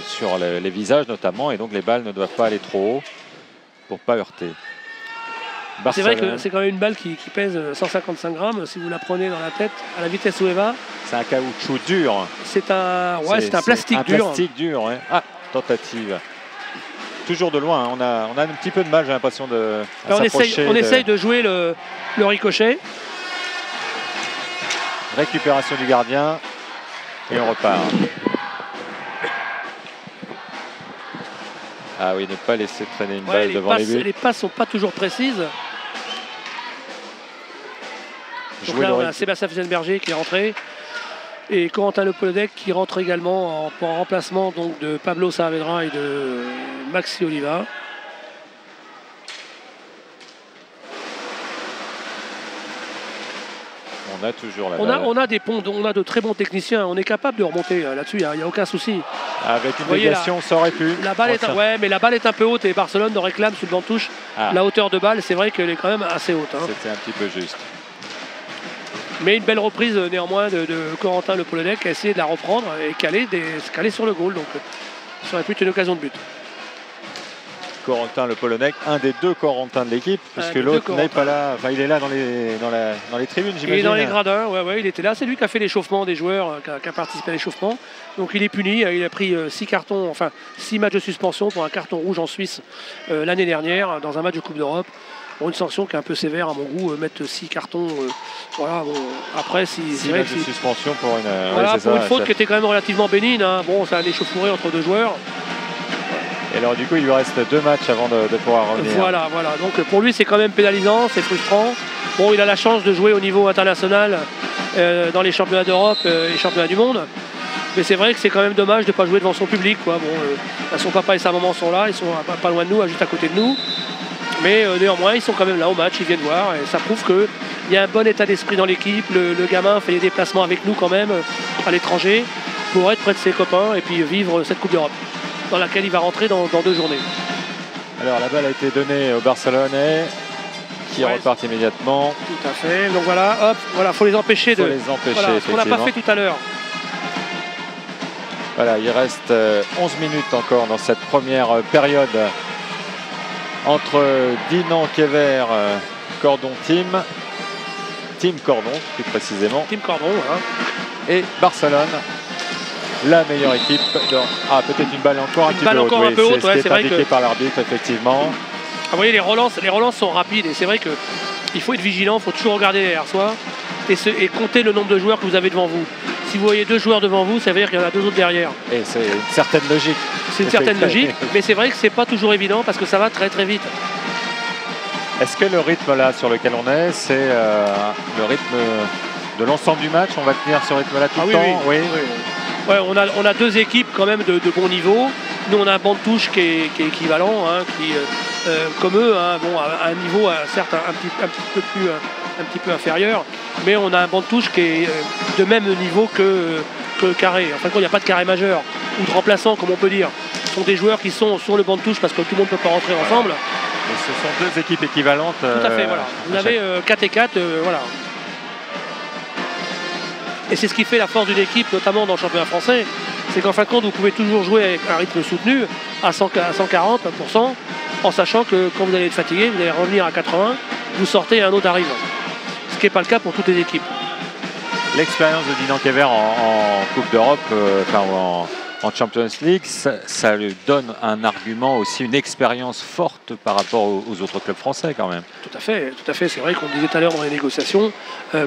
sur les visages notamment, et donc les balles ne doivent pas aller trop haut pour ne pas heurter. C'est vrai que c'est quand même une balle qui pèse 155 grammes. Si vous la prenez dans la tête, à la vitesse où elle va. C'est un caoutchouc dur. C'est un plastique dur. Un plastique dur, ouais. Ah, tentative. Toujours de loin, hein. On a un petit peu de mal, j'ai l'impression de on essaye de jouer le ricochet. Récupération du gardien. Et on repart. Ah oui, ne pas laisser traîner une balle devant les buts. Les passes sont pas toujours précises. Donc là, on a Sébastien Fizenberger qui est rentré. Et Corentin Le Polonec qui rentre également en remplacement donc, de Pablo Saavedra et de Maxi Oliva. On a toujours la balle. On a de très bons techniciens. On est capable de remonter là-dessus. Il n'y a aucun souci. Avec une déviation, ça aurait pu. La balle mais la balle est un peu haute et Barcelone nous réclame sur le banc de touche. La hauteur de balle, c'est vrai qu'elle est quand même assez haute. Hein. C'était un petit peu juste. Mais une belle reprise néanmoins de Corentin Le Polonec qui a essayé de la reprendre et caler sur le goal. Donc ça aurait pu être une occasion de but. Corentin Le Polonec, un des deux Corentins de l'équipe, puisque l'autre n'est pas là. Enfin, il est là dans les tribunes, j'imagine. Il est dans les gradins, ouais, il était là. C'est lui qui a fait l'échauffement des joueurs, qui a participé à l'échauffement. Donc il est puni. Il a pris 6 matchs de suspension pour un carton rouge en Suisse l'année dernière dans un match de Coupe d'Europe. Bon, une sanction qui est un peu sévère à mon goût, mettre 6 cartons. Voilà, bon, après, si c'est vrai que de suspension pour une, pour une faute qui était quand même relativement bénigne. Hein. Bon, c'est un échauffouré entre deux joueurs. Et alors du coup il lui reste 2 matchs avant de pouvoir revenir. Voilà. Donc pour lui c'est quand même pénalisant, c'est frustrant. Bon, il a la chance de jouer au niveau international dans les championnats d'Europe et championnats du monde. Mais c'est vrai que c'est quand même dommage de ne pas jouer devant son public. Quoi. Bon, son papa et sa maman sont là, ils sont pas loin de nous, juste à côté de nous. Mais néanmoins ils sont quand même là au match, ils viennent voir. Et ça prouve qu'il y a un bon état d'esprit dans l'équipe. Le gamin fait des déplacements avec nous quand même à l'étranger pour être près de ses copains et puis vivre cette Coupe d'Europe, dans laquelle il va rentrer dans 2 journées. Alors la balle a été donnée au Barcelonais qui repart immédiatement. Tout à fait. Donc voilà, faut les empêcher les empêcher, voilà, ce qu'on n'a pas fait tout à l'heure. Voilà, il reste 11 minutes encore dans cette première période entre Dinan, Kever, Cordon Team Cordon plus précisément. Team Cordon, hein. Et Barcelone. La meilleure équipe. Peut-être une balle encore un petit peu haute. C'est ce qui est indiqué par l'arbitre, effectivement. Vous voyez, les relances sont rapides et c'est vrai qu'il faut être vigilant, il faut toujours regarder derrière soi et compter le nombre de joueurs que vous avez devant vous. Si vous voyez 2 joueurs devant vous, ça veut dire qu'il y en a 2 autres derrière. Et c'est une certaine logique. C'est une certaine logique, mais c'est vrai que c'est pas toujours évident parce que ça va très très vite. Est-ce que le rythme là sur lequel on est, c'est le rythme de l'ensemble du match? On va tenir ce rythme là tout le temps? Oui. Ouais, on a 2 équipes quand même de bon niveau. Nous on a un banc de touche qui est équivalent, hein, comme eux, hein, bon, à un niveau certes un petit peu inférieur, mais on a un banc de touche qui est de même niveau que carré. En fin de compte, il n'y a pas de carré majeur ou de remplaçant, comme on peut dire. Ce sont des joueurs qui sont sur le banc de touche parce que tout le monde ne peut pas rentrer ensemble. Et ce sont 2 équipes équivalentes. Tout à fait, voilà. Vous avez 4 et 4, voilà. Et c'est ce qui fait la force d'une équipe, notamment dans le championnat français, c'est qu'en fin de compte, vous pouvez toujours jouer avec un rythme soutenu à 140%, en sachant que quand vous allez être fatigué, vous allez revenir à 80, vous sortez et un autre arrive. Ce qui n'est pas le cas pour toutes les équipes. L'expérience de Dinan Kever en Coupe d'Europe, en Champions League, ça lui donne un argument aussi, une expérience forte par rapport aux autres clubs français quand même. Tout à fait. C'est vrai qu'on disait tout à l'heure dans les négociations,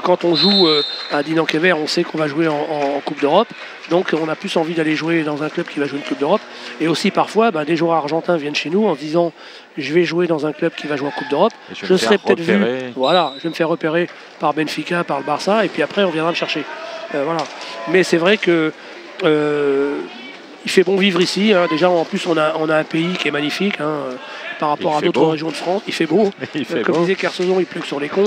quand on joue à Dinan Kever, on sait qu'on va jouer en Coupe d'Europe, donc on a plus envie d'aller jouer dans un club qui va jouer une Coupe d'Europe. Et aussi parfois, des joueurs argentins viennent chez nous en se disant je vais jouer dans un club qui va jouer en Coupe d'Europe, je serai peut-être vu, voilà, je vais me faire repérer par Benfica, par le Barça, et puis après on viendra me chercher. Voilà. Mais c'est vrai que il fait bon vivre ici, hein. Déjà en plus on a un pays qui est magnifique, hein, par rapport à d'autres régions de France. Il fait beau, comme disait Kersozon, il pleut que sur les cons.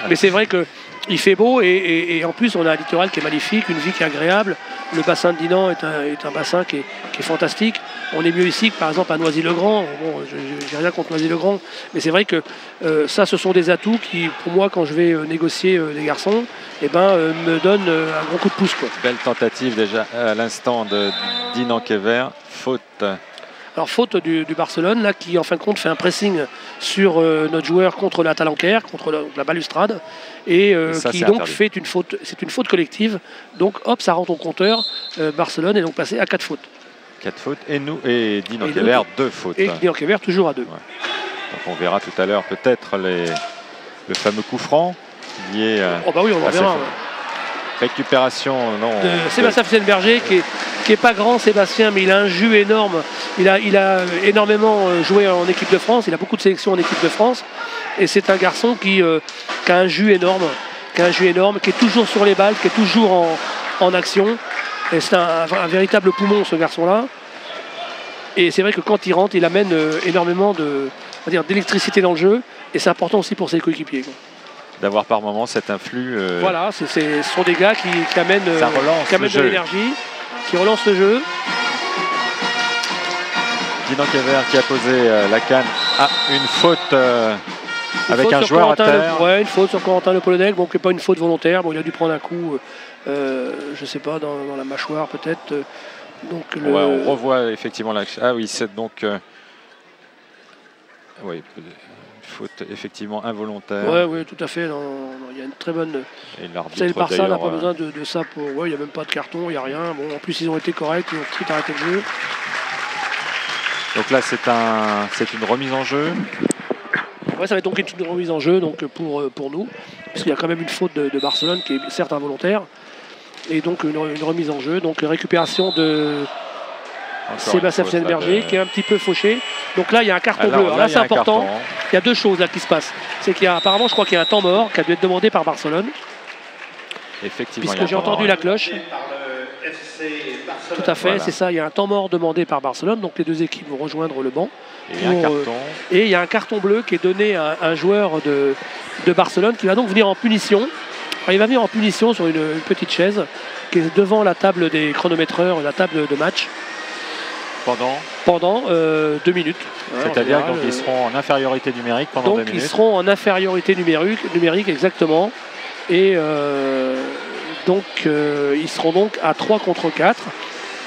Mais c'est vrai qu'il fait beau et en plus on a un littoral qui est magnifique, une vie qui est agréable. Le bassin de Dinan est un bassin qui est fantastique. On est mieux ici que par exemple à Noisy-le-Grand. Bon, j'ai rien contre Noisy-le-Grand, mais c'est vrai que ça ce sont des atouts qui pour moi quand je vais négocier des garçons, me donnent un gros coup de pouce, quoi. Belle tentative déjà à l'instant de Dinan Kever, faute. Alors faute du Barcelone là, qui en fin de compte fait un pressing sur notre joueur contre la Talanquère, contre la balustrade, et qui donc interdit. Fait une faute. C'est une faute collective. Donc hop, ça rentre au compteur. Barcelone est donc passé à 4 fautes. 4 fautes et Dinan Kever 2 fautes. Et Dinan Kever toujours à 2. Ouais. Donc on verra tout à l'heure peut-être le fameux coup franc lié oh bah oui, on en verra. Récupération de Sébastien Fienberger qui est pas grand Sébastien, mais il a un jus énorme. Il a énormément joué en équipe de France, il a beaucoup de sélections en équipe de France. Et c'est un garçon qui a un jus énorme, qui est toujours sur les balles, qui est toujours en action. Et c'est un véritable poumon ce garçon-là. Et c'est vrai que quand il rentre, il amène énormément d'électricité dans le jeu. Et c'est important aussi pour ses coéquipiers. D'avoir par moment cet influx. Voilà, ce sont des gars qui amènent, de l'énergie, qui relancent le jeu. Dinan Kever qui a posé la canne à une faute avec un joueur à terre. Ouais, une faute sur Corentin Le Polonais, bon, qui n'est pas une faute volontaire. Bon, il a dû prendre un coup, je sais pas, dans la mâchoire peut-être. Donc on revoit effectivement la. Ah oui, c'est donc. Oui. Faute effectivement involontaire. Oui, tout à fait. Il y a une très bonne. Et l'arbitre le Barça n'a pas besoin de ça pour. Ouais, il n'y a même pas de carton, il n'y a rien. Bon, en plus, ils ont été corrects, ils ont tout vite arrêté le jeu. Donc là, c'est une remise en jeu. Ouais, ça va être donc une remise en jeu donc pour nous, parce qu'il y a quand même une faute de Barcelone qui est certes involontaire, et donc une remise en jeu, donc récupération de Sébastien Fienberger qui est un petit peu fauché. Donc là, il y a un carton bleu. Alors là, c'est important. Il y a deux choses là qui se passent. C'est qu'il y a apparemment, je crois qu'il y a un temps mort qui a dû être demandé par Barcelone. Effectivement. Puisque j'ai entendu la cloche. Tout à fait, voilà. C'est ça. Il y a un temps mort demandé par Barcelone. Donc les deux équipes vont rejoindre le banc. Et il y a un carton bleu qui est donné à un joueur de Barcelone qui va donc venir en punition. Alors, il va venir en punition sur une petite chaise qui est devant la table des chronométreurs, la table de match. Pendant 2 minutes. C'est-à-dire qu'ils seront en infériorité numérique pendant 2 minutes. Ils seront en infériorité numérique exactement. Et ils seront donc à 3 contre 4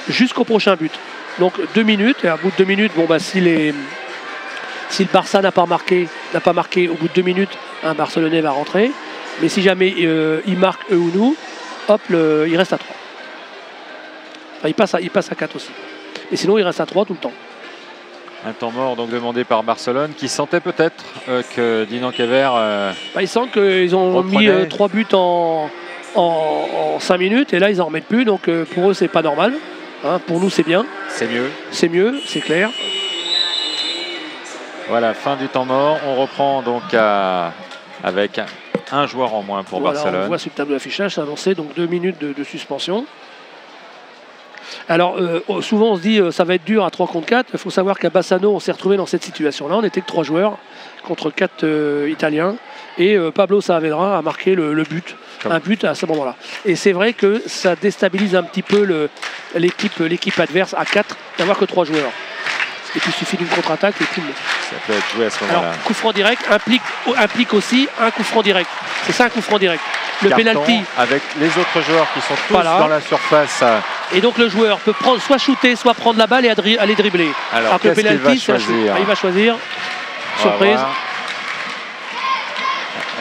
jusqu'au prochain but. Donc 2 minutes. Et à bout de 2 minutes, si le Barça n'a pas marqué au bout de 2 minutes, un Barcelonais va rentrer. Mais si jamais il marque eux ou nous, hop, il reste à 3. Enfin, il passe à 4 aussi. Et sinon, il reste à 3 tout le temps. Un temps mort donc demandé par Barcelone qui sentait peut-être que Dinan Kever. Ils sentent qu'ils ont mis 3 buts en 5 minutes et là, ils n'en remettent plus. Donc pour eux, c'est pas normal. Pour nous, c'est bien. C'est mieux. C'est mieux, c'est clair. Voilà, fin du temps mort. On reprend donc avec un joueur en moins pour Barcelone. On voit sur le tableau d'affichage, c'est annoncé donc 2 minutes de suspension. Alors souvent on se dit ça va être dur à 3 contre 4. Il faut savoir qu'à Bassano on s'est retrouvé dans cette situation-là. On n'était que 3 joueurs contre 4 Italiens. Et Pablo Saavedra a marqué le but. Un but à ce moment-là. Et c'est vrai que ça déstabilise un petit peu l'équipe adverse à 4 d'avoir que 3 joueurs. Et puis il suffit d'une contre-attaque et tout. Ça peut être joué à ce moment-là. Alors coup franc direct implique aussi un coup franc direct. C'est ça un coup franc direct. Le pénalty avec les autres joueurs qui sont tous dans la surface. Et donc le joueur peut soit shooter, soit prendre la balle et aller dribbler. Alors que le pénalty, il va choisir. Surprise.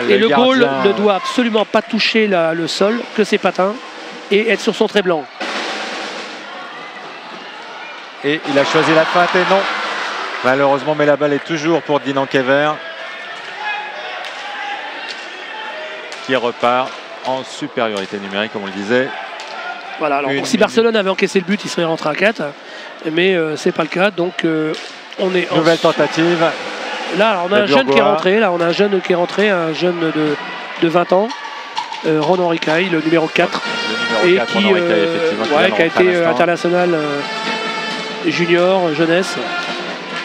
Et le goal ne doit absolument pas toucher le sol, que ses patins, et être sur son trait blanc. Et il a choisi la feinte et non. Malheureusement, mais la balle est toujours pour Dinan Kever. Qui repart en supériorité numérique, comme on le disait. Voilà, alors si Barcelone avait encaissé le but, il serait rentré à 4. Mais c'est pas le cas, donc on est nouvelle tentative. Là, on a un jeune qui est rentré. Un jeune de 20 ans, Ron Henriquet, le numéro 4. Le numéro 4, qui a été international junior, jeunesse.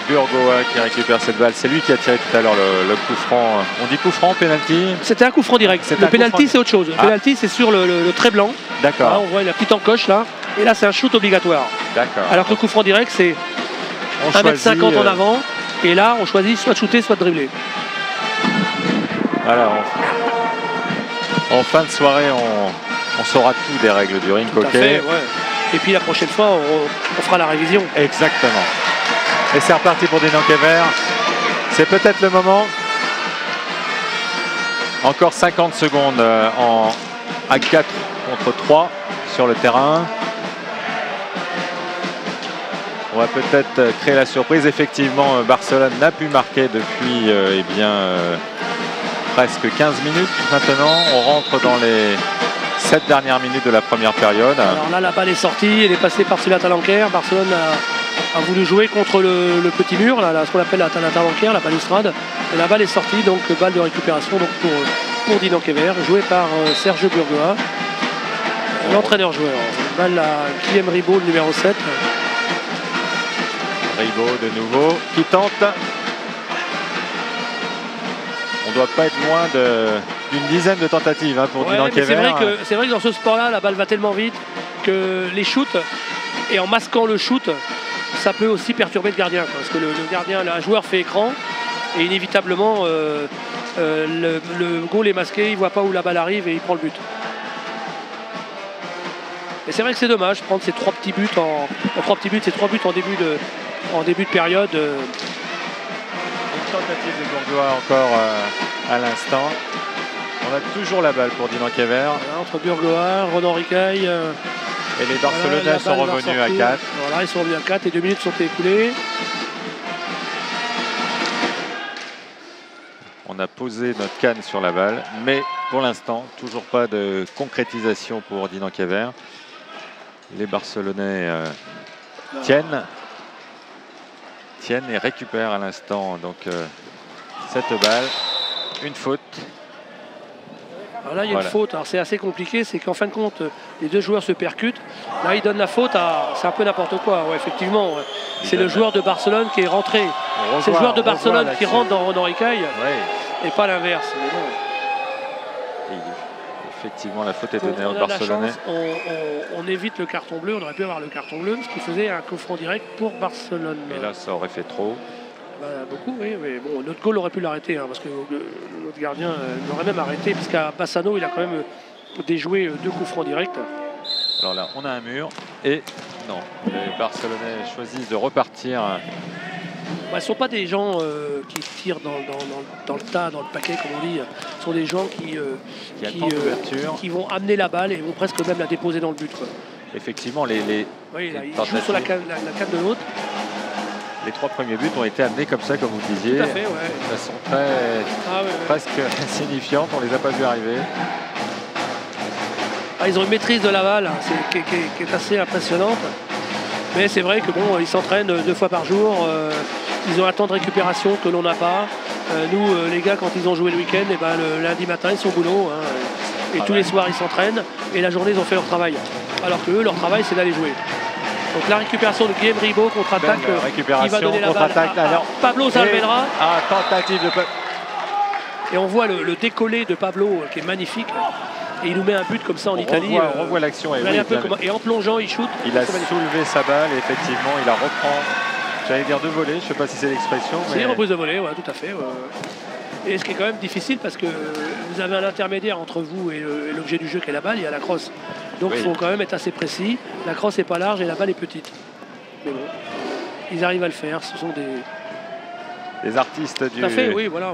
Burgoa qui récupère cette balle. C'est lui qui a tiré tout à l'heure le coup franc. On dit coup franc, penalty. C'était un coup franc direct. Le penalty, c'est autre chose. Le penalty, c'est sur le trait blanc. D'accord. On voit la petite encoche là. Et là, c'est un shoot obligatoire. D'accord. Alors que le coup franc direct, c'est 1m50 en avant. Et là, on choisit soit de shooter, soit de dribbler. Voilà. En fin de soirée, on saura tout des règles du rink hockey. Et puis la prochaine fois, on fera la révision. Exactement. Et c'est reparti pour Dinan Kever. C'est peut-être le moment. Encore 50 secondes à 4 contre 3 sur le terrain. On va peut-être créer la surprise. Effectivement, Barcelone n'a pu marquer depuis presque 15 minutes maintenant. On rentre dans les 7 dernières minutes de la première période. Alors là, la balle est sortie, elle est passée par Sylvain Talanquer. Barcelone a voulu jouer contre le petit mur, là, ce qu'on appelle la Talanquer, la balustrade. Et la balle est sortie, donc balle de récupération donc pour Dinan-Kévert, joué par Serge Burgoa, l'entraîneur-joueur. Balle à Guillaume Ribaud, le numéro 7. Ribaud de nouveau qui tente. On ne doit pas être loin d'une dizaine de tentatives pour Dinan-Kévert. C'est vrai que dans ce sport-là, la balle va tellement vite que les shoots, et en masquant le shoot, ça peut aussi perturber le gardien. Parce que le gardien, un joueur fait écran, et inévitablement, le goal est masqué, il ne voit pas où la balle arrive et il prend le but. Et c'est vrai que c'est dommage, prendre ces 3 petits buts ces 3 buts en début de période. Une tentative de Bourgois encore à l'instant. On a toujours la balle pour Dinan-Kévert. Voilà, entre Burgoa, Ronan Ricaille. Et les Barcelonais sont revenus à 4. Voilà, ils sont revenus à 4 et 2 minutes sont écoulées. On a posé notre canne sur la balle, mais pour l'instant, toujours pas de concrétisation pour Dinan-Kévert. Les Barcelonais tiennent et récupèrent à l'instant donc cette balle. Une faute. Alors là, il y a une faute. Alors c'est assez compliqué, c'est qu'en fin de compte, les deux joueurs se percutent. Là, ils donnent la faute à. C'est un peu n'importe quoi. Ouais, effectivement, c'est le joueur de Barcelone qui est rentré. C'est le joueur de Barcelone qui rentre dans Ronan Ricaille et pas l'inverse. Effectivement, la faute est donnée aux Barcelonais. On évite le carton bleu. On aurait pu avoir le carton bleu, ce qui faisait un coup franc direct pour Barcelone. Et là, ça aurait fait trop. Beaucoup, oui, mais bon, notre goal aurait pu l'arrêter, parce que notre gardien l'aurait même arrêté, puisqu'à Bassano, il a quand même déjoué 2 coups francs directs. Alors là, on a un mur, et non, les Barcelonais choisissent de repartir. Ce ne sont pas des gens qui tirent dans le tas, dans le paquet, comme on dit. Ce sont des gens qui vont amener la balle et vont presque même la déposer dans le but. Effectivement, ils jouent sur la canne de l'autre. Les 3 premiers buts ont été amenés comme ça, comme vous disiez. Tout à fait, de façon presque insignifiante. On les a pas vus arriver. Ils ont une maîtrise de la balle qui est assez impressionnante. Mais c'est vrai que ils s'entraînent 2 fois par jour. Ils ont un temps de récupération que l'on n'a pas. Nous, les gars, quand ils ont joué le week-end, le lundi matin, ils sont au boulot. Et tous les soirs, ils s'entraînent. Et la journée, ils ont fait leur travail. Alors que eux, leur travail, c'est d'aller jouer. Donc la récupération de Guillaume Ribaud, contre-attaque, il va donner la balle à Pablo Saavedra. Tentative de... Et on voit le décollé de Pablo qui est magnifique. Et il nous met un but comme ça en Italie. On revoit l'action. Et en plongeant, il shoot. Il a soulevé sa balle et effectivement, il la reprend. J'allais dire de voler, je ne sais pas si c'est l'expression. C'est une reprise de volée, tout à fait. Et ce qui est quand même difficile parce que vous avez un intermédiaire entre vous et l'objet du jeu qui est la balle, il y a la crosse. Donc il faut quand même être assez précis. La crosse n'est pas large et la balle est petite. Mais bon, ils arrivent à le faire. Ce sont des artistes du... Tout à fait, oui, voilà.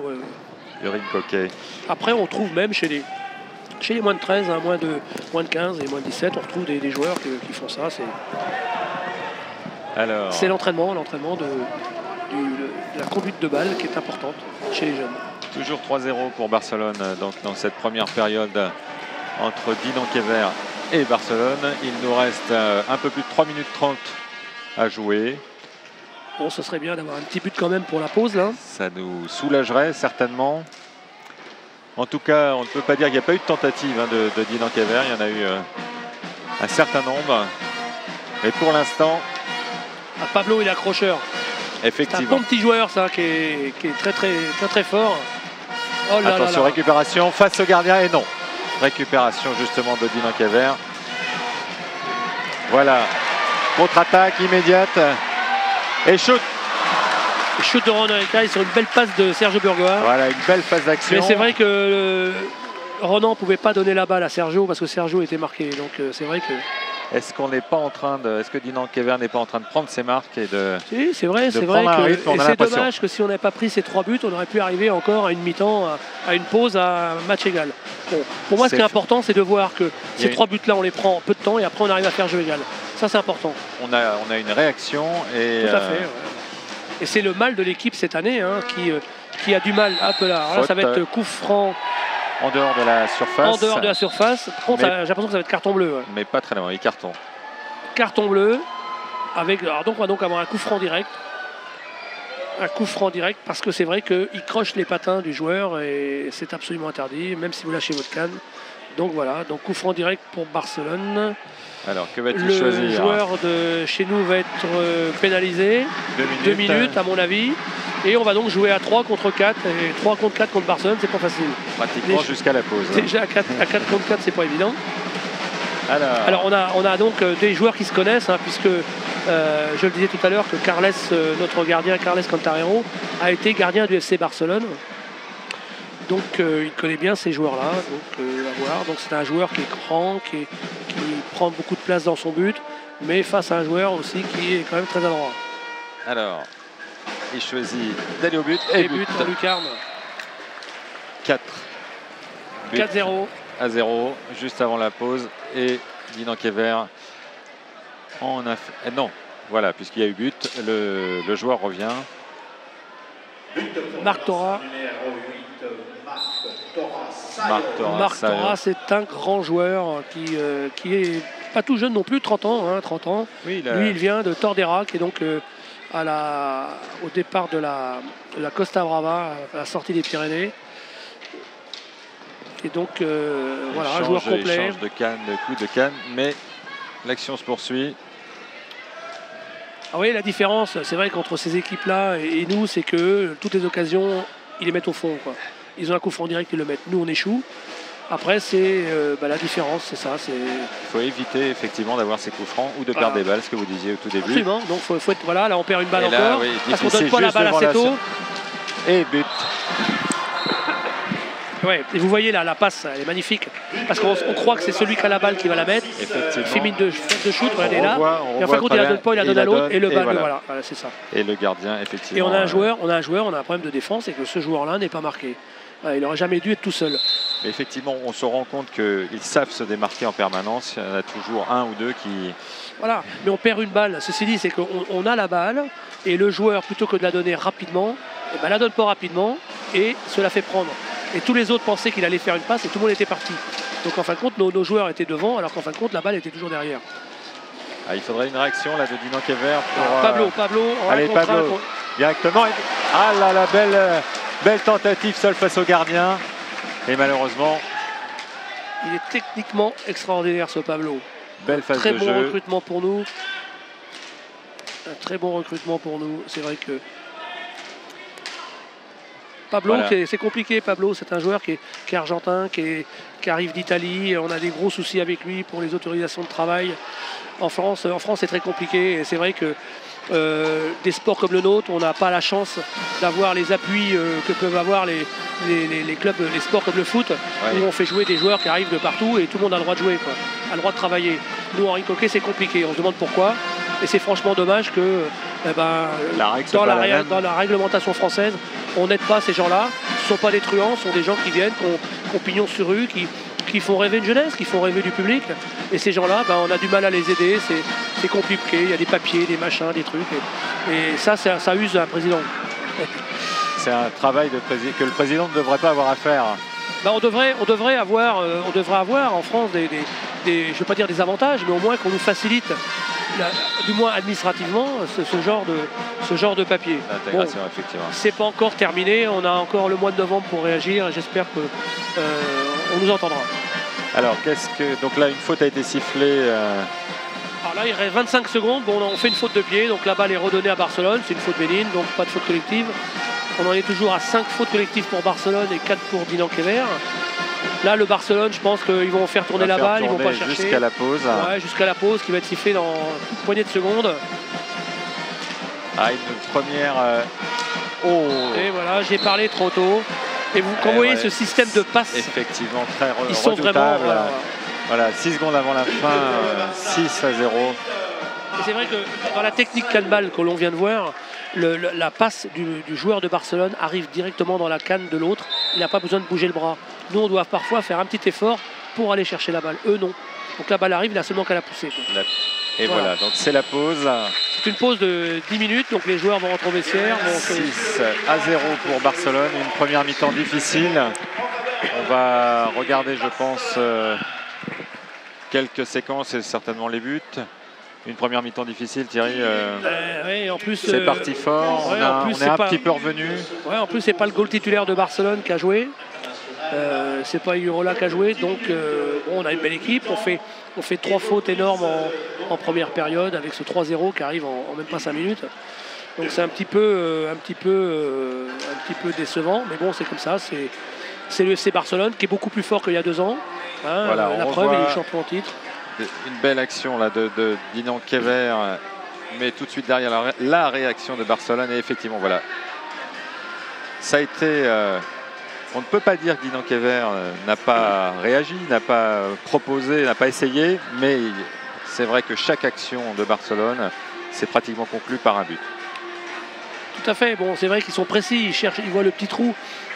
Du rink hockey. Après, on trouve même chez les moins de 13, moins de 15 et moins de 17, on retrouve des joueurs qui font ça. C'est l'entraînement de la conduite de balle qui est importante chez les jeunes. Toujours 3-0 pour Barcelone donc dans cette première période entre Dinan-Kévert et Barcelone. Il nous reste un peu plus de 3 minutes 30 à jouer. Bon, ce serait bien d'avoir un petit but quand même pour la pause là. Ça nous soulagerait certainement. En tout cas, on ne peut pas dire qu'il n'y a pas eu de tentative de Dinan-Kévert. Il y en a eu un certain nombre. Mais pour l'instant... Pablo, il est accrocheur. Effectivement. C'est un bon petit joueur, ça, qui est très fort. Oh là attention, là. Récupération face au gardien et non. Récupération justement de Dinan-Kévert. Voilà. Contre-attaque immédiate. Et shoot. Shoot de Ronan Ricaille sur une belle passe de Sergio Burgoa. Voilà, une belle phase d'action. Mais c'est vrai que Ronan ne pouvait pas donner la balle à Sergio parce que Sergio était marqué. Donc c'est vrai que... Est-ce qu'on n'est pas en train de... Est-ce que Dinan-Kévert n'est pas en train de prendre ses marques et de... Si, c'est vrai que c'est dommage que si on n'avait pas pris ces 3 buts, on aurait pu arriver encore à une mi-temps, à une pause, à un match égal. Bon, pour moi, ce qui est important, c'est de voir que ces 3 buts-là, on les prend en peu de temps et après on arrive à faire jeu égal. Ça, c'est important. On a une réaction et... Tout à fait. Et c'est le mal de l'équipe cette année, qui a du mal. Hop là, alors là ça va être coup franc. En dehors de la surface. En dehors de la surface. Par contre, j'ai l'impression que ça va être carton bleu. Ouais. Mais pas très loin, oui, carton. Carton bleu. Alors donc on va donc avoir un coup franc direct. Un coup franc direct parce que c'est vrai qu'il croche les patins du joueur et c'est absolument interdit, même si vous lâchez votre canne. Donc voilà, donc coup franc direct pour Barcelone. Alors que va-t-il choisir? Le joueur de chez nous va être pénalisé. 2 minutes à mon avis. Et on va donc jouer à 3 contre 4. Et 3 contre 4 contre Barcelone, c'est pas facile. Pratiquement jusqu'à la pause. Déjà à 4 contre 4, c'est pas évident. Alors on a donc des joueurs qui se connaissent, hein, puisque je le disais tout à l'heure que Carles, notre gardien Carles Cantarero, a été gardien du FC Barcelone. Donc il connaît bien ces joueurs-là. Donc à voir. Donc c'est un joueur qui est grand, qui prend beaucoup de place dans son but, mais face à un joueur aussi qui est quand même très adroit. Alors, il choisit d'aller au but et but pour Lucarne. 4-0 à 0 juste avant la pause et Dinan Kever en a fait... Non, voilà, puisqu'il y a eu but, le joueur revient. Marc Torra. Marc Torra, c'est un grand joueur qui est pas tout jeune non plus, 30 ans. Hein, 30 ans. Oui, Lui, il vient de Tordera, qui est donc au départ de la Costa Brava, à la sortie des Pyrénées. Et donc, voilà, un joueur complet. Change de canne, de coup de canne, mais l'action se poursuit. Ah oui, la différence, c'est vrai qu'entre ces équipes-là et nous, c'est que toutes les occasions, ils les mettent au fond, quoi. Ils ont un coup franc direct, ils le mettent. Nous, on échoue. Après, c'est la différence, c'est ça. Il faut éviter effectivement d'avoir ces coups francs ou de perdre des balles, ce que vous disiez au tout début. Absolument. Donc, faut être, voilà, là, on perd une balle là, encore. Oui, parce qu'on ne donne pas la balle assez tôt. Et but. Ouais, et vous voyez là, la passe, elle est magnifique. Parce qu'on croit que c'est celui qui a la balle qui va la mettre. Il fait mine de shoot, elle est là. Et en fin de compte, il la donne pas, il la donne à l'autre. Et le balle, voilà, c'est ça. Et le gardien, effectivement. Et on a un joueur, on a un problème de défense et que ce joueur-là n'est pas marqué. Il n'aurait jamais dû être tout seul. Mais effectivement, on se rend compte qu'ils savent se démarquer en permanence. Il y en a toujours un ou deux qui... Voilà, mais on perd une balle. Ceci dit, c'est qu'on a la balle et le joueur, plutôt que de la donner rapidement, la donne pas rapidement et se la fait prendre. Et tous les autres pensaient qu'il allait faire une passe et tout le monde était parti. Donc en fin de compte, nos joueurs étaient devant alors qu'en fin de compte, la balle était toujours derrière. Il faudrait une réaction là de Dinan Kever pour... Pablo. Allez, Pablo, directement. Ah là, la belle tentative seule face au gardien. Et malheureusement... Il est techniquement extraordinaire ce Pablo. Belle phase très de bon jeu. Recrutement pour nous. Un très bon recrutement pour nous. C'est vrai que Pablo, voilà. C'est compliqué. Pablo, c'est un joueur qui est argentin, qui arrive d'Italie. On a des gros soucis avec lui pour les autorisations de travail. En France, c'est très compliqué. Et c'est vrai que des sports comme le nôtre, on n'a pas la chance d'avoir les appuis que peuvent avoir les clubs, les sports comme le foot, où on fait jouer des joueurs qui arrivent de partout et tout le monde a le droit de jouer, a le droit de travailler. Nous, en rink hockey, c'est compliqué. On se demande pourquoi. Et c'est franchement dommage que dans la réglementation française, on n'aide pas ces gens-là. Ce ne sont pas des truands, ce sont des gens qui viennent, qui ont pignon sur rue, qui font rêver une jeunesse, qui font rêver du public. Et ces gens-là, on a du mal à les aider. C'est compliqué. Il y a des papiers, des machins, des trucs. Et ça use un président. C'est un travail que le président ne devrait pas avoir à faire. On devrait avoir en France je ne veux pas dire des avantages, mais au moins qu'on nous facilite, du moins administrativement, ce genre de papier. L'intégration, effectivement. C'est pas encore terminé, on a encore le mois de novembre pour réagir et j'espère qu'on nous entendra. Alors, donc là, une faute a été sifflée. Alors là, il reste 25 secondes. On fait une faute de pied, donc la balle est redonnée à Barcelone. C'est une faute bénigne, donc pas de faute collective. On en est toujours à 5 fautes collectives pour Barcelone et 4 pour Dinan Kever. Là, le Barcelone, je pense qu'ils vont faire tourner la balle, ils vont pas chercher. Jusqu'à la pause. Ouais, jusqu'à la pause, qui va être sifflée dans une poignée de secondes. Une première... Et voilà, j'ai parlé trop tôt. Et quand vous voyez ce système de passe, effectivement, très redoutable. Ils sont vraiment... Voilà, 6 secondes avant la fin, 6-0. Et c'est vrai que dans la technique handball que l'on vient de voir, la passe du joueur de Barcelone arrive directement dans la canne de l'autre. Il n'a pas besoin de bouger le bras. Nous, on doit parfois faire un petit effort pour aller chercher la balle. Eux, non. Donc la balle arrive, il a seulement qu'à la pousser. Et voilà, donc c'est la pause. C'est une pause de 10 minutes, donc les joueurs vont rentrer au vestiaire. 6-0 pour Barcelone, une première mi-temps difficile. On va regarder, je pense, quelques séquences et certainement les buts. Une première mi-temps difficile, Thierry. Oui, en plus, c'est parti fort, ouais, on est un petit peu revenu. Ouais, en plus, c'est pas le goal titulaire de Barcelone qui a joué. C'est pas Irola qui a joué, donc bon, on a une belle équipe. On fait 3 fautes énormes en première période avec ce 3-0 qui arrive en même pas 5 minutes. Donc c'est un petit peu décevant, mais bon, c'est comme ça. C'est le FC Barcelone qui est beaucoup plus fort qu'il y a 2 ans. Hein, voilà, la preuve, il est champion en titre. Une belle action là de Dinan Kever, mais tout de suite derrière la réaction de Barcelone. Et effectivement, voilà, ça a été. On ne peut pas dire que Dinan Kever n'a pas réagi, n'a pas proposé, n'a pas essayé, mais c'est vrai que chaque action de Barcelone s'est pratiquement conclue par un but. Tout à fait. Bon, c'est vrai qu'ils sont précis, ils voient le petit trou.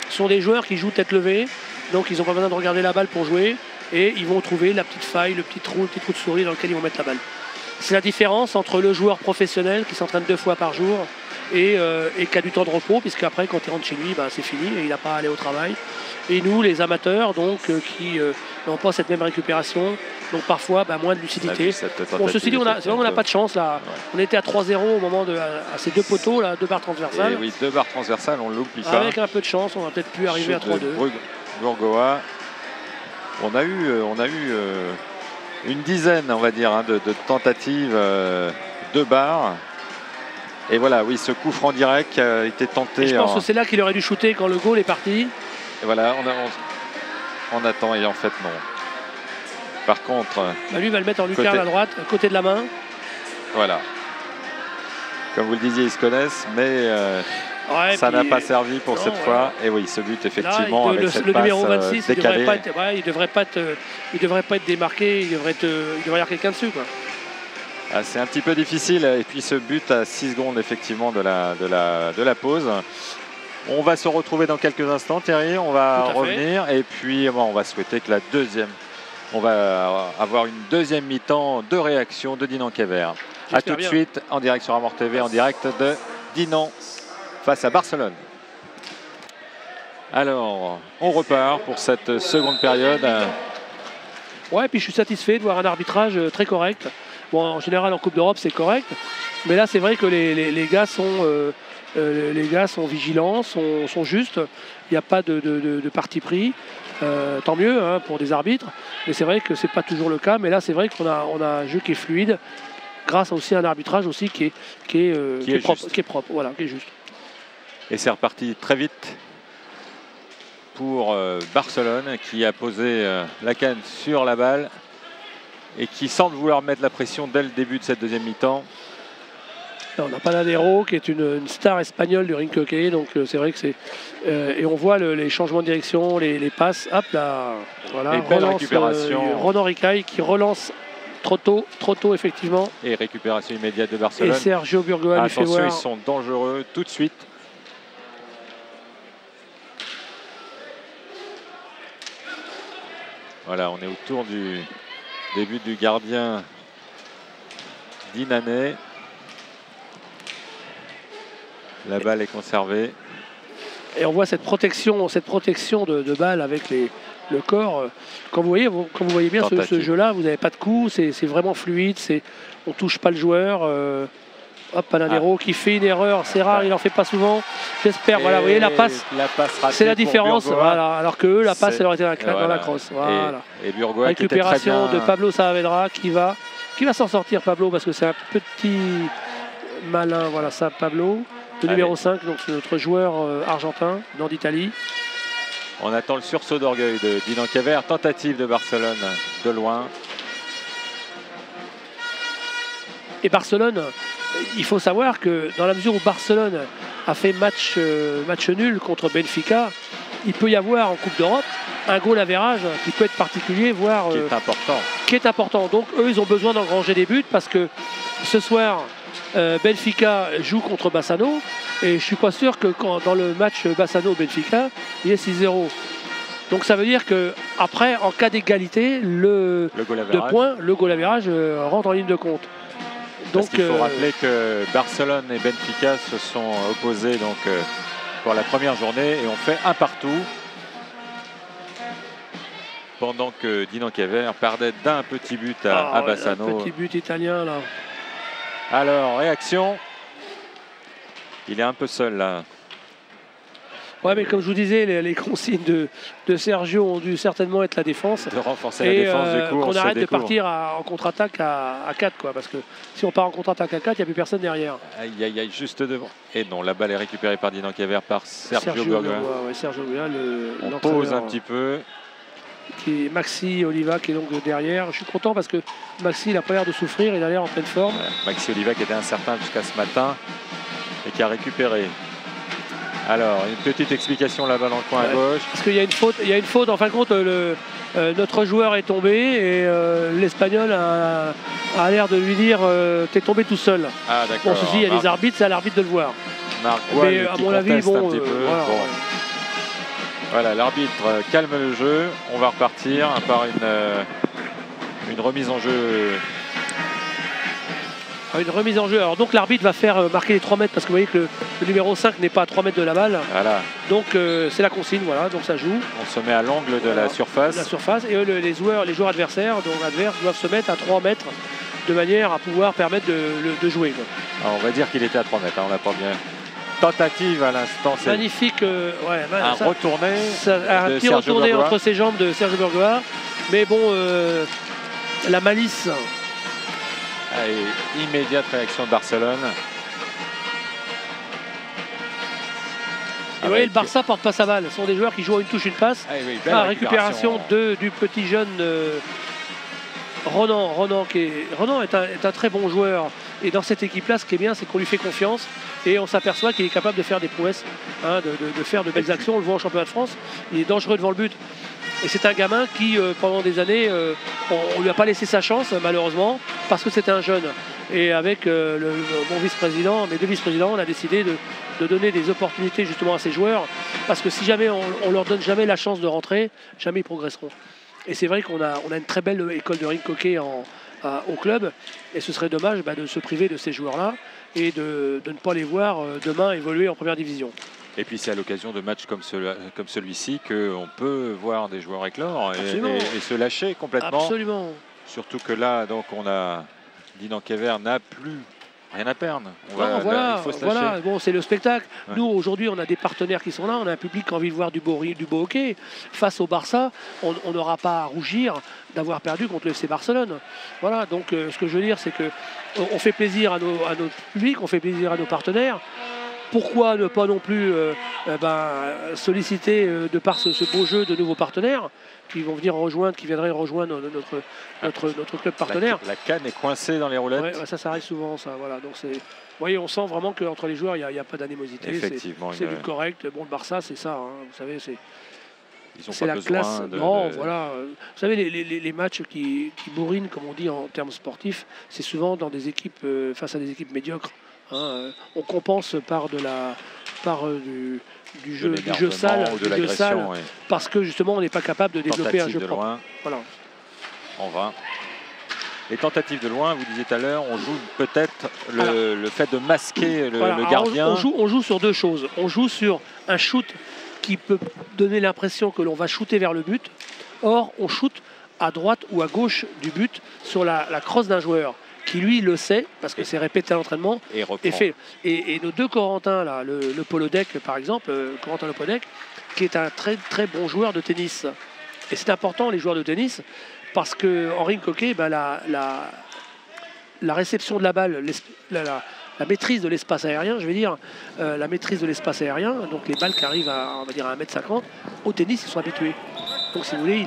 Ce sont des joueurs qui jouent tête levée, donc ils n'ont pas besoin de regarder la balle pour jouer. Et ils vont trouver la petite faille, le petit trou de souris dans lequel ils vont mettre la balle. C'est la différence entre le joueur professionnel qui s'entraîne 2 fois par jour et qui a du temps de repos, puisque après quand il rentre chez lui, c'est fini et il n'a pas à aller au travail. Et nous, les amateurs, donc qui n'ont pas cette même récupération, donc parfois moins de lucidité. Bon, ceci dit, on n'a pas de chance là. Ouais. On était à 3-0 au moment à ces 2 poteaux là, 2 barres transversales. Et oui, 2 barres transversales, on ne l'oublie pas. Avec un peu de chance, on va peut-être pu arriver à 3-2. Bourgoa. On a eu une dizaine, on va dire, de tentatives de barres. Et voilà, oui, ce coup franc direct a été tenté. Et je pense que c'est là qu'il aurait dû shooter quand le goal est parti. Et voilà, on attend et en fait non. Par contre, lui va le mettre en lucarne à droite, à côté de la main. Voilà. Comme vous le disiez, ils se connaissent, mais ça n'a pas servi pour cette fois. Et oui, ce but, effectivement, là, avec cette le passe numéro 26, décalée. Il devrait pas être démarqué, il devrait y avoir quelqu'un dessus, quoi. Ah, c'est un petit peu difficile. Et puis ce but à 6 secondes, effectivement, de la pause. On va se retrouver dans quelques instants, Thierry. On va revenir. Et puis, on va souhaiter que on va avoir une deuxième mi-temps de réaction de Dinan Kever. A tout de suite en direct sur Armor TV, en direct de Dinan face à Barcelone. Alors, on repart pour cette seconde période. Ouais, et puis je suis satisfait de voir un arbitrage très correct. Bon, en général, en Coupe d'Europe, c'est correct. Mais là, c'est vrai que les gars sont vigilants, sont justes. Il n'y a pas de parti pris. Tant mieux pour des arbitres. Mais c'est vrai que ce n'est pas toujours le cas. Mais là, c'est vrai qu'on a un jeu qui est fluide, grâce aussi à un arbitrage aussi qui est propre, voilà, qui est juste. Et c'est reparti très vite pour Barcelone, qui a posé la canne sur la balle et qui semble vouloir mettre la pression dès le début de cette deuxième mi-temps. On a Panadero qui est une star espagnole du rink hockey, donc c'est vrai que c'est et on voit les changements de direction, les passes, hop là, voilà, et belle récupération. Ronan Ricaille qui relance trop tôt effectivement. Et récupération immédiate de Barcelone. Et Sergio Burgoa lui fait voir. Attention, ils sont dangereux tout de suite. Voilà, on est autour du début du gardien Dinané. La balle est conservée. Et on voit cette protection de balle avec le corps. Quand vous voyez bien ce jeu-là, vous n'avez pas de coup, c'est vraiment fluide, on ne touche pas le joueur. Hop, Panadero qui fait une erreur, c'est rare, il n'en fait pas souvent. J'espère, voilà, vous voyez la passe c'est la différence. Voilà, alors que eux, la passe, elle aurait été dans la crosse. Voilà. Et Burgoa récupération de Pablo Saavedra qui va s'en sortir, Pablo, parce que c'est un petit malin. Voilà ça, Pablo. Le numéro 5, donc c'est notre joueur argentin, nord d'Italie. On attend le sursaut d'orgueil de Dinan Kever. Tentative de Barcelone de loin. Et Barcelone, il faut savoir que dans la mesure où Barcelone a fait match nul contre Benfica, il peut y avoir en Coupe d'Europe un goal average qui peut être particulier, voire qui est important. Donc eux, ils ont besoin d'engranger des buts parce que ce soir, Benfica joue contre Bassano et je ne suis pas sûr que dans le match Bassano-Benfica, il y ait 6-0. Donc ça veut dire qu'après, en cas d'égalité, le goal average rentre en ligne de compte. Parce qu'il faut rappeler que Barcelone et Benfica se sont opposés donc, pour la première journée et ont fait un partout. Pendant que Dinenkever perdait d'un petit but à Bassano. Un petit but italien là. Alors, réaction. Il est un peu seul là. Ouais, mais comme je vous disais, les consignes de Sergio ont dû certainement être la défense. De renforcer la défense du coup. Qu'on arrête de partir en contre-attaque à 4, quoi. Parce que si on part en contre-attaque à 4, il n'y a plus personne derrière. Aïe, aïe, aïe, juste devant. Et non, la balle est récupérée par Dinenkever par Sergio Burgoa. Ouais, Sergio Burgoa, on pose un petit peu. Qui est Maxi Oliva qui est donc derrière. Je suis content parce que Maxi, il n'a pas l'air de souffrir, il a l'air en pleine forme. Ouais, Maxi Oliva qui était incertain jusqu'à ce matin et qui a récupéré. Alors, une petite explication là-bas dans le coin à gauche. Parce qu'il y a une faute, en fin de compte, notre joueur est tombé et l'Espagnol a l'air de lui dire t'es tombé tout seul. Ah d'accord. Bon, ceci, il y a des arbitres, c'est à l'arbitre de le voir. Mais à mon avis, bon, voilà, l'arbitre calme le jeu. On va repartir par une remise en jeu. Une remise en jeu. Alors donc l'arbitre va faire marquer les 3 mètres parce que vous voyez que le numéro 5 n'est pas à 3 mètres de la balle. Voilà. Donc c'est la consigne, voilà, donc ça joue. On se met à l'angle de la surface. Et les joueurs adversaires, donc adverses, doivent se mettre à 3 mètres de manière à pouvoir permettre de jouer. Quoi. Alors, on va dire qu'il était à 3 mètres, hein, on n'a pas bien. Tentative à l'instant. Magnifique. Un retourné. Un petit retourné entre ses jambes de Sergio Burgoa. Mais bon, la malice. Et immédiate réaction de Barcelone. Et vous voyez, le Barça porte pas sa balle. Ce sont des joueurs qui jouent à une touche, une passe. Récupération du petit jeune Ronan. Ronan est un très bon joueur. Et dans cette équipe-là, ce qui est bien, c'est qu'on lui fait confiance. Et on s'aperçoit qu'il est capable de faire des prouesses, hein, de faire de belles actions. On le voit en championnat de France. Il est dangereux devant le but. Et c'est un gamin qui, pendant des années, on ne lui a pas laissé sa chance, malheureusement, parce que c'était un jeune. Et avec mon vice-président, mes deux vice-présidents, on a décidé de donner des opportunités justement à ces joueurs, parce que si jamais on leur donne jamais la chance de rentrer, jamais ils progresseront. Et c'est vrai qu'on a une très belle école de rink hockey au club, et ce serait dommage de se priver de ces joueurs-là et de ne pas les voir demain évoluer en première division. Et puis c'est à l'occasion de matchs comme celui-ci qu'on peut voir des joueurs éclore et se lâcher complètement. Absolument. Surtout que là, donc, on a Dinenkever n'a plus rien à perdre. Voilà, il faut se lâcher. Bon, c'est le spectacle. Ouais. Nous, aujourd'hui, on a des partenaires qui sont là, on a un public qui a envie de voir du beau hockey. Face au Barça, on n'aura pas à rougir d'avoir perdu contre le FC Barcelone. Voilà, donc ce que je veux dire, c'est qu'on fait plaisir à notre public, on fait plaisir à nos partenaires. Pourquoi ne pas non plus solliciter de par ce beau jeu de nouveaux partenaires qui vont venir qui viendraient rejoindre notre club partenaire. La canne est coincée dans les roulettes. Ouais, ça arrive souvent, ça. Voilà. Donc vous voyez, on sent vraiment qu'entre les joueurs, il n'y a pas d'animosité. Effectivement. C'est du correct. Bon, le Barça, c'est ça. Hein. Vous savez, c'est la classe. Voilà. Vous savez, les matchs qui bourrinent, comme on dit en termes sportifs, c'est souvent dans des équipes face à des équipes médiocres. Hein, on compense par du jeu sale, parce que justement on n'est pas capable de développer un jeu propre. Voilà. On va. Les tentatives de loin, vous disiez tout à l'heure, on joue peut-être le fait de masquer le gardien. On joue sur deux choses. On joue sur un shoot qui peut donner l'impression que l'on va shooter vers le but. Or, on shoot à droite ou à gauche du but sur la crosse d'un joueur qui lui le sait, parce que c'est répété à l'entraînement, et fait. Et nos deux Corentins, là, le Polodec par exemple, Corentin Lepodec, qui est un très très bon joueur de tennis. Et c'est important les joueurs de tennis, parce qu'en rink hockey, la réception de la balle, la maîtrise de l'espace aérien, je vais dire, la maîtrise de l'espace aérien, donc les balles qui arrivent à 1m50, au tennis ils sont habitués. Donc si vous voulez,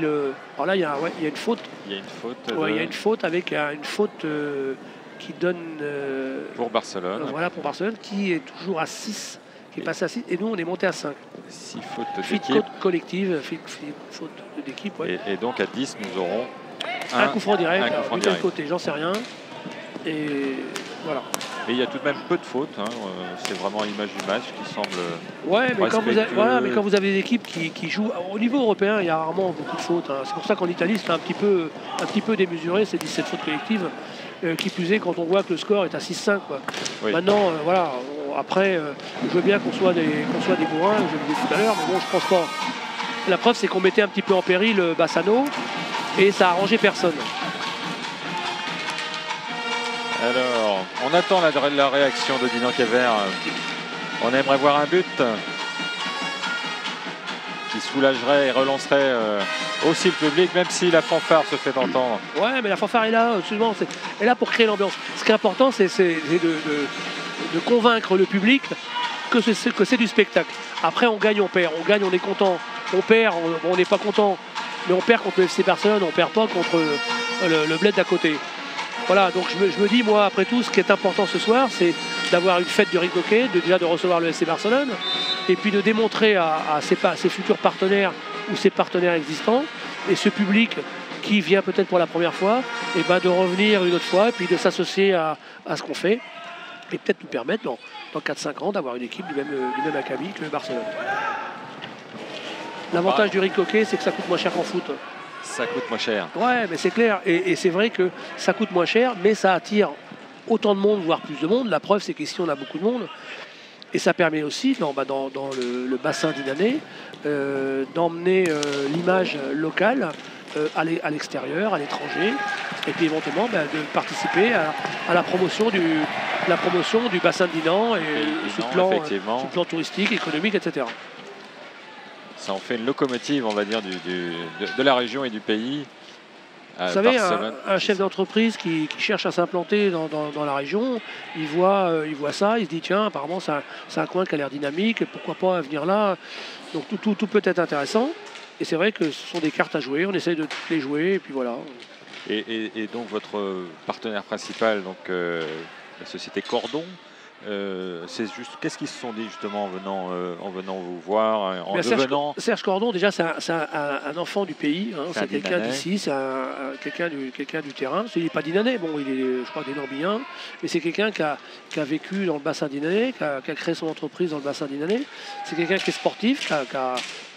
alors là il y a une faute. Il y a une faute. Il y a une faute avec une faute qui donne pour Barcelone. Voilà, pour Barcelone, qui est toujours à 6, qui est passé à 6, et nous on est monté à 5. 6 fautes d'équipe. Collective, faute d'équipe. Ouais. Et donc à 10, nous aurons un coup franc direct, de quel côté, j'en sais rien. Et voilà. Et il y a tout de même peu de fautes, hein. C'est vraiment l'image du match qui semble. Ouais, mais quand vous avez des équipes qui jouent au niveau européen, il y a rarement beaucoup de fautes. Hein. C'est pour ça qu'en Italie, c'est un petit peu démesuré, ces 17 fautes collectives. Qui plus est, quand on voit que le score est à 6-5. Oui. Maintenant, voilà, après, je veux bien qu'on soit des bourrins, je l'ai dit tout à l'heure, mais bon, je pense pas. La preuve, c'est qu'on mettait un petit peu en péril Bassano et ça a arrangé personne. Alors, on attend la réaction de Dinan Kever. On aimerait voir un but qui soulagerait et relancerait aussi le public, même si la fanfare se fait entendre. Ouais, mais la fanfare est là, absolument. Elle est là pour créer l'ambiance. Ce qui est important, c'est de convaincre le public que c'est du spectacle. Après, on gagne, on perd. On gagne, on est content. On perd, on n'est pas content. Mais on perd contre le FC Barcelone, on perd pas contre le Bled d'à côté. Voilà, donc je me dis, moi, après tout, ce qui est important ce soir, c'est d'avoir une fête du rink hockey, déjà de recevoir le FC Barcelone, et puis de démontrer à ses futurs partenaires ou ses partenaires existants, et ce public qui vient peut-être pour la première fois, et ben de revenir une autre fois, et puis de s'associer à ce qu'on fait, et peut-être nous permettre, dans 4-5 ans, d'avoir une équipe du même acabit que le Barcelone. L'avantage du rink hockey, c'est que ça coûte moins cher qu'en foot. Ça coûte moins cher. Ouais, mais c'est clair. Et c'est vrai que ça coûte moins cher, mais ça attire autant de monde, voire plus de monde. La preuve, c'est qu'ici, on a beaucoup de monde. Et ça permet aussi, dans le bassin dinanais, d'emmener l'image locale à l'extérieur, à l'étranger. Et puis éventuellement, de participer à la promotion du bassin de Dinan, et sous le plan touristique, économique, etc. Ça en fait une locomotive, on va dire, de la région et du pays. Vous savez, un chef d'entreprise qui cherche à s'implanter dans la région, il voit ça, il se dit tiens, apparemment c'est un coin qui a l'air dynamique, pourquoi pas venir là. Donc tout peut être intéressant. Et c'est vrai que ce sont des cartes à jouer, on essaye de toutes les jouer, et puis voilà. Et donc votre partenaire principal, donc la société Cordon, c'est juste, qu'est-ce qu'ils se sont dit justement en venant vous voir, Serge Cordon, déjà c'est un enfant du pays, hein, c'est quelqu'un d'ici, c'est quelqu'un du terrain. Il n'est pas dinanais, bon, il est, je crois, des Norbiens, mais c'est quelqu'un qui a vécu dans le bassin dinanais, qui a créé son entreprise dans le bassin dinanais. C'est quelqu'un qui est sportif, qui a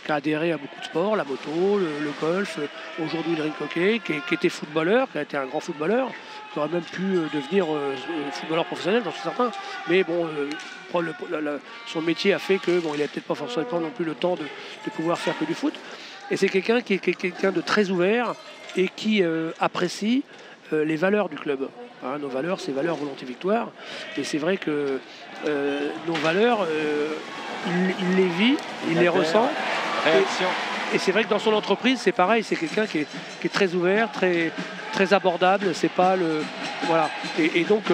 adhéré à beaucoup de sports, la moto, le golf, aujourd'hui le rink hockey, qui était footballeur, qui a été un grand footballeur, qui aurait même pu devenir footballeur professionnel, j'en suis certain. Mais bon, son métier a fait que bon, il n'avait peut-être pas forcément non plus le temps de pouvoir faire que du foot. Et c'est quelqu'un qui est quelqu'un de très ouvert et qui apprécie les valeurs du club. Hein, nos valeurs, c'est valeurs volonté victoire. Et c'est vrai que nos valeurs, il les vit, il les ressent. Et c'est vrai que dans son entreprise, c'est pareil, c'est quelqu'un qui est très ouvert, très abordable. C'est pas le voilà. Et donc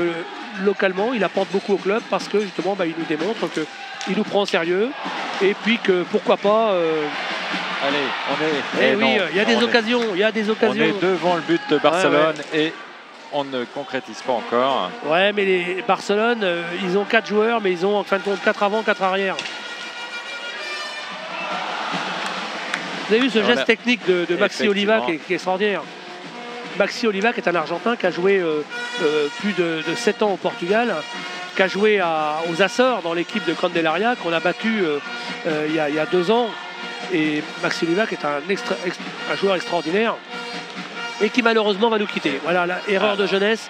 localement, il apporte beaucoup au club parce que justement, il nous démontre qu'il nous prend au sérieux. Et puis que pourquoi pas. Allez, on est. Il y a des occasions. On est devant le but de Barcelone et on ne concrétise pas encore. Ouais, mais les Barcelone, ils ont 4 joueurs, mais ils ont en fin de compte 4 avant, 4 arrière. Vous avez vu ce geste technique de Maxi Oliva qui est extraordinaire. Maxi Oliva, qui est un Argentin qui a joué plus de 7 ans au Portugal, qui a joué aux Açores dans l'équipe de Candelaria, qu'on a battu il y a 2 ans. Et Maxi Oliva, qui est un joueur extraordinaire et qui malheureusement va nous quitter. Voilà, erreur de jeunesse.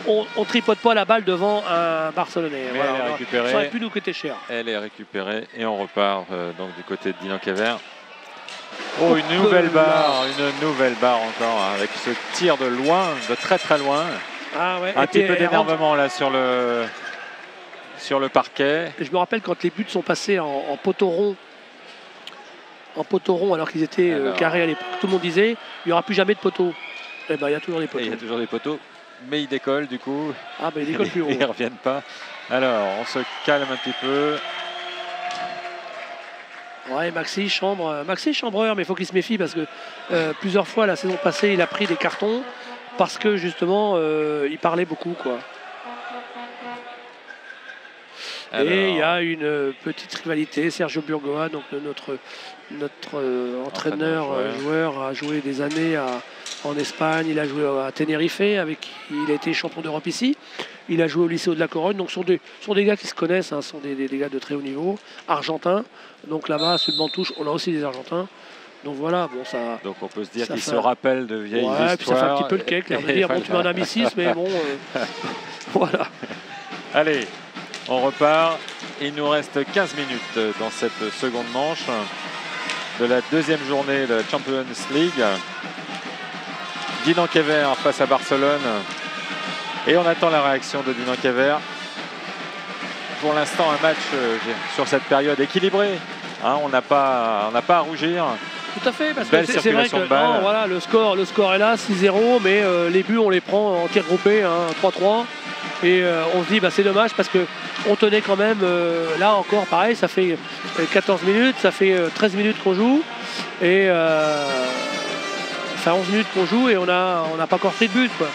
On tripote pas la balle devant un Barcelonais. Voilà, ça aurait pu nous coûter cher. Elle est récupérée et on repart donc du côté de Dinan Kever. Oh, une nouvelle barre encore, hein, avec ce tir de loin, de très très loin. Ah ouais, un petit peu d'énervement là sur le parquet. Et je me rappelle quand les buts sont passés en poteau rond. Alors qu'ils étaient carrés à l'époque. Tout le monde disait il n'y aura plus jamais de poteau. Eh ben il y a toujours des poteaux. Il y a toujours des poteaux, mais ils décollent du coup. Ah ben ils décollent plus haut. Ils ne reviennent pas. Alors on se calme un petit peu. Ouais, Maxi chambreur, mais il faut qu'il se méfie parce que plusieurs fois la saison passée, il a pris des cartons parce que justement, il parlait beaucoup, quoi. Alors... Et il y a une petite rivalité. Sergio Burgoa, donc notre entraîneur, joueur, a joué des années en Espagne. Il a joué à Tenerife, avec qui il a été champion d'Europe ici. Il a joué au lycée de la Corogne, donc ce sont des gars qui se connaissent, sont des gars de très haut niveau, argentins. Donc là-bas, sur le banc de touche, on a aussi des Argentins. Donc voilà, bon ça. Donc on peut se dire qu'il se rappelle de vieilles histoires. Ouais, puis ça fait un petit peu le cake, l'air de dire bon tu m'en as mis 6, mais bon voilà. Allez, on repart. Il nous reste 15 minutes dans cette seconde manche de la deuxième journée de Champions League. Dinan Kever face à Barcelone. Et on attend la réaction de Dinan Kever. Pour l'instant, un match sur cette période équilibrée. Hein, on n'a pas à rougir. Tout à fait, parce Belle que c'est vrai que non, voilà, le score est là, 6-0, mais les buts on les prend en tir groupé, hein, 3-3. Et on se dit c'est dommage parce qu'on tenait quand même, là encore pareil, ça fait 14 minutes, ça fait 13 minutes qu'on joue. Et enfin 11 minutes qu'on joue et on n'a pas encore pris de but, quoi.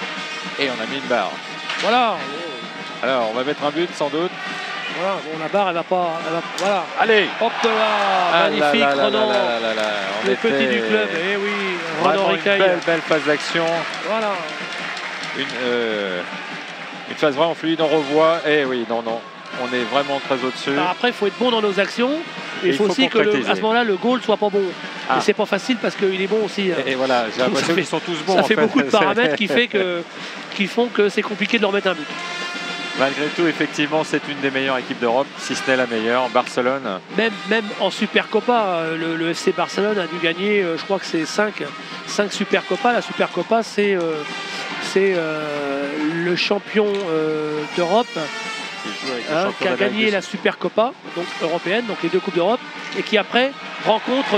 Et on a mis une barre. Voilà. Alors on va mettre un but sans doute. Voilà, bon, la barre elle va pas. Voilà. Allez. Hop là, magnifique Renan. Le petit du club, eh oui, Renan Ricaille. Une belle phase d'action. Voilà. Une phase vraiment fluide, on revoit. Eh oui, non. On est vraiment très au-dessus. Après, il faut être bon dans nos actions. Et il faut aussi que à ce moment-là, le goal soit pas bon. Et c'est pas facile parce qu'il est bon aussi. Et voilà, j'ai l'impression qu'ils sont tous bons. Ça fait beaucoup de paramètres qui font que c'est compliqué de leur mettre un but. Malgré tout, effectivement, c'est une des meilleures équipes d'Europe, si ce n'est la meilleure. Barcelone. Même en Supercopa, le FC Barcelone a dû gagner, je crois que c'est 5 Supercopa. La Supercopa, c'est le champion d'Europe qui a gagné la Supercopa, donc européenne, donc les 2 Coupes d'Europe, et qui après rencontre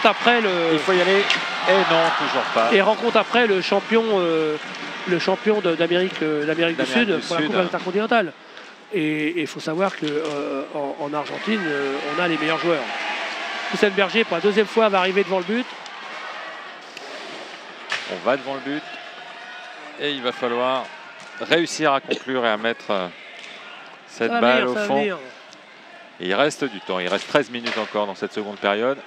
après le. Il faut y aller. Et non, toujours pas. Et rencontre après le champion d'Amérique du Sud pour la Coupe intercontinentale. Et il faut savoir qu'en Argentine, on a les meilleurs joueurs. Houssem Berger, pour la deuxième fois, va arriver devant le but. On va devant le but. Et il va falloir réussir à conclure et à mettre cette balle au fond. Et il reste du temps. Il reste 13 minutes encore dans cette seconde période.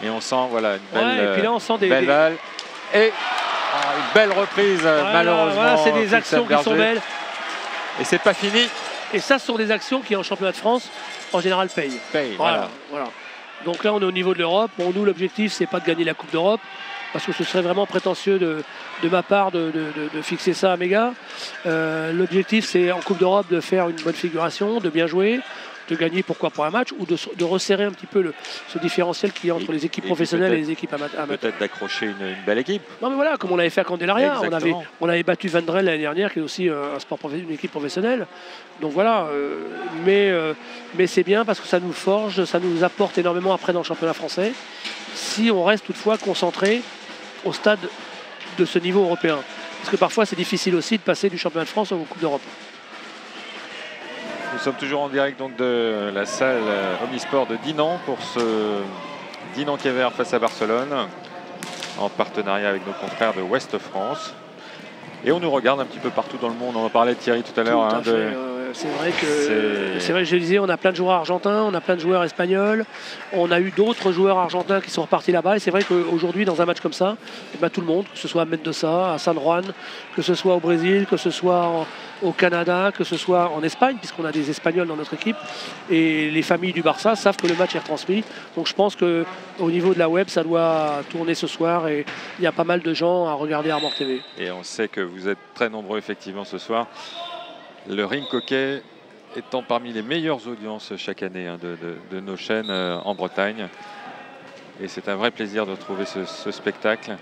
Et on sent une belle, et puis là, on sent belle balle. Et une belle reprise, malheureusement. Voilà, c'est des actions qui sont belles. Et c'est pas fini. Et ça, ce sont des actions qui, en championnat de France, en général, payent. Voilà. Donc là, on est au niveau de l'Europe. Bon, nous, l'objectif, c'est pas de gagner la Coupe d'Europe, parce que ce serait vraiment prétentieux de ma part de fixer ça à méga. L'objectif, c'est en Coupe d'Europe de faire une bonne figuration, de bien jouer, de gagner pourquoi pas un match, ou de resserrer un petit peu ce différentiel qu'il y a entre les équipes professionnelles et les équipes amateurs. Peut-être d'accrocher une belle équipe. Non mais voilà, comme on l'avait fait à Candelaria, on avait battu Vendrell l'année dernière, qui est aussi une équipe professionnelle. Donc voilà, mais c'est bien parce que ça nous forge, ça nous apporte énormément après dans le championnat français, si on reste toutefois concentré au stade de ce niveau européen. Parce que parfois c'est difficile aussi de passer du championnat de France aux Coupes d'Europe. Nous sommes toujours en direct donc, de la salle Omnisport de Dinan pour ce Dinan Kever face à Barcelone, en partenariat avec nos confrères de Ouest France. Et on nous regarde un petit peu partout dans le monde. On en parlait de Thierry tout à l'heure. C'est vrai que je disais, on a plein de joueurs argentins, on a plein de joueurs espagnols, on a eu d'autres joueurs argentins qui sont repartis là-bas. Et c'est vrai qu'aujourd'hui, dans un match comme ça, tout le monde, que ce soit à Mendoza, à San Juan, que ce soit au Brésil, que ce soit au Canada, que ce soit en Espagne, puisqu'on a des Espagnols dans notre équipe, et les familles du Barça savent que le match est retransmis. Donc je pense qu'au niveau de la web, ça doit tourner ce soir et il y a pas mal de gens à regarder Armor TV. Et on sait que vous êtes très nombreux effectivement ce soir. Le Ring Hockey étant parmi les meilleures audiences chaque année de nos chaînes en Bretagne. Et c'est un vrai plaisir de retrouver ce spectacle.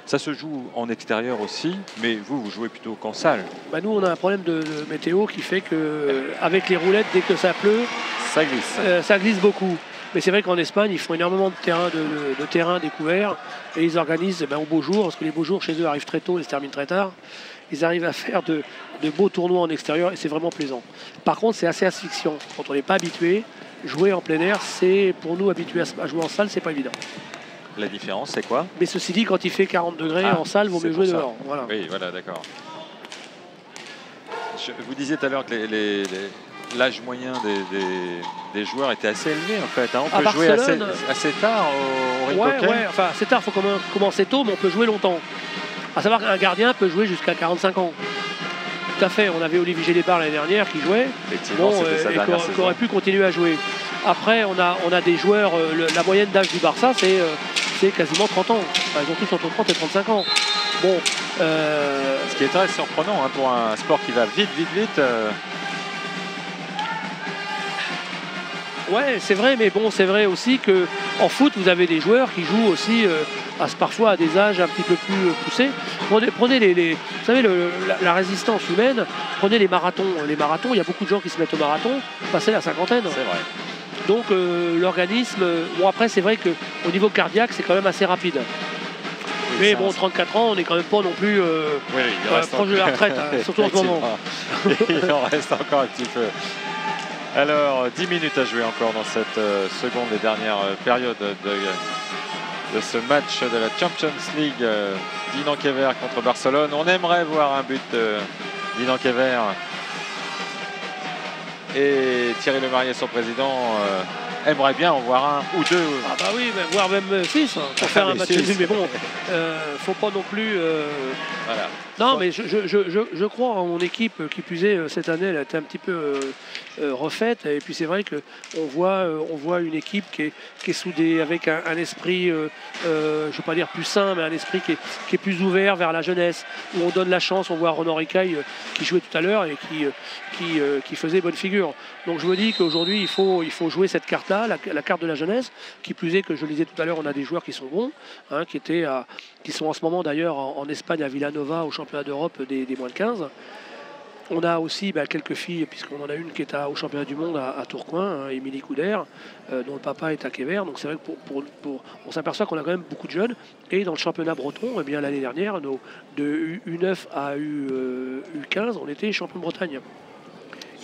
Ça se joue en extérieur aussi, mais vous jouez plutôt qu'en salle. Nous, on a un problème de météo qui fait qu'avec les roulettes, dès que ça pleut, ça glisse. Ça glisse beaucoup. Mais c'est vrai qu'en Espagne, ils font énormément de terrain découvert et ils organisent au beau jour, parce que les beaux jours chez eux arrivent très tôt et se terminent très tard. Ils arrivent à faire de beaux tournois en extérieur et c'est vraiment plaisant. Par contre, c'est assez asphyxiant. Quand on n'est pas habitué, jouer en plein air, c'est pour nous habitués à jouer en salle, c'est pas évident. La différence, c'est quoi? Mais ceci dit, quand il fait 40 degrés en salle, il vaut mieux jouer dehors. Voilà. Oui, voilà, d'accord. Vous disiez tout à l'heure que l'âge moyen des joueurs était assez élevé en fait. On peut jouer assez tard au Ring Hockey. Enfin assez tard, il faut commencer tôt, mais on peut jouer longtemps. À savoir qu'un gardien peut jouer jusqu'à 45 ans. Tout à fait, on avait Olivier Gélébart l'année dernière qui jouait, Effectivement, c'était sa dernière saison. Qui aurait pu continuer à jouer. Après, on a des joueurs, la moyenne d'âge du Barça, c'est quasiment 30 ans. Enfin, ils ont tous entre 30 et 35 ans. Bon, ce qui est très surprenant hein, pour un sport qui va vite. Ouais, c'est vrai, mais bon, c'est vrai aussi qu'en foot, vous avez des joueurs qui jouent aussi parfois à des âges un petit peu plus poussés. Prenez vous savez, la résistance humaine, prenez les marathons. Les marathons, il y a beaucoup de gens qui se mettent au marathon, passer la cinquantaine. C'est vrai. Donc l'organisme, bon après c'est vrai qu'au niveau cardiaque, c'est quand même assez rapide. Oui, mais bon, 34 ans, on n'est quand même pas non plus proche de la retraite, hein, surtout en ce moment. Il en reste encore un petit peu. Alors, 10 minutes à jouer encore dans cette seconde et dernière période de ce match de la Champions League. Dinan Kever contre Barcelone. On aimerait voir un but de Dinan Kever. Et Thierry Lemarié, son président, aimerait bien en voir un ou deux. Ah bah oui, voire même 6 pour faire un match nul. Mais bon, faut pas non plus... Voilà. Non, mais je crois en mon équipe, qui plus est, cette année, elle a été un petit peu refaite. Et puis c'est vrai qu'on voit une équipe qui est soudée, avec un esprit, je ne veux pas dire plus sain, mais un esprit qui est plus ouvert vers la jeunesse, où on donne la chance. On voit Ronan Ricaille qui jouait tout à l'heure et qui faisait bonne figure. Donc je me dis qu'aujourd'hui, il faut jouer cette carte-là, la carte de la jeunesse. Qui plus est que, je le disais tout à l'heure, on a des joueurs qui sont bons, hein, qui sont en ce moment d'ailleurs en Espagne à Villanova au championnat d'Europe des moins de 15. On a aussi quelques filles, puisqu'on en a une qui est au championnat du monde à Tourcoing, hein, Émilie Couder, dont le papa est à Quéver. Donc c'est vrai que on s'aperçoit qu'on a quand même beaucoup de jeunes. Et dans le championnat breton, eh bien, l'année dernière, de U9 à U15, on était champion de Bretagne.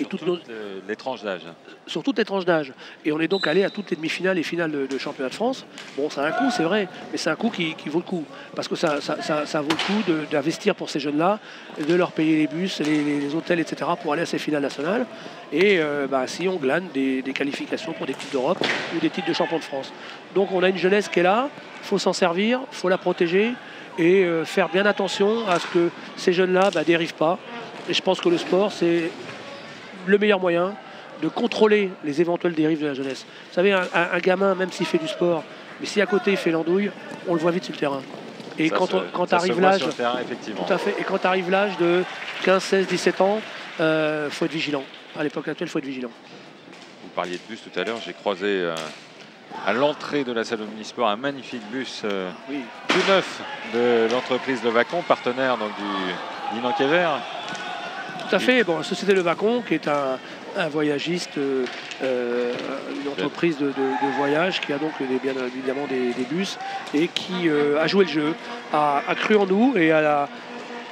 Et toutes les tranches d'âge. Sur toutes les tranches d'âge. Et on est donc allé à toutes les demi-finales et finales de championnat de France. Bon, ça a un coût, c'est vrai, mais c'est un coût qui vaut le coup. Parce que ça vaut le coup d'investir pour ces jeunes-là, de leur payer les bus, les hôtels, etc. pour aller à ces finales nationales. Et si on glane des qualifications pour des titres d'Europe ou des titres de champion de France. Donc on a une jeunesse qui est là, il faut s'en servir, il faut la protéger et faire bien attention à ce que ces jeunes-là ne dérivent pas. Et je pense que le sport, c'est le meilleur moyen de contrôler les éventuelles dérives de la jeunesse. Vous savez, un gamin, même s'il fait du sport, mais si à côté il fait l'andouille, on le voit vite sur le terrain. Et quand arrive l'âge, tout à fait. Et quand arrive l'âge de 15, 16, 17 ans, faut être vigilant. À l'époque actuelle, il faut être vigilant. Vous parliez de bus tout à l'heure, j'ai croisé à l'entrée de la salle Omnisport un magnifique bus tout neuf de l'entreprise Le Vacon, partenaire donc du Dinan Kever. Tout à fait. Bon, la société Le Vacon, qui est un voyagiste, une entreprise de voyage qui a donc bien évidemment des bus et qui a joué le jeu, a cru en nous et a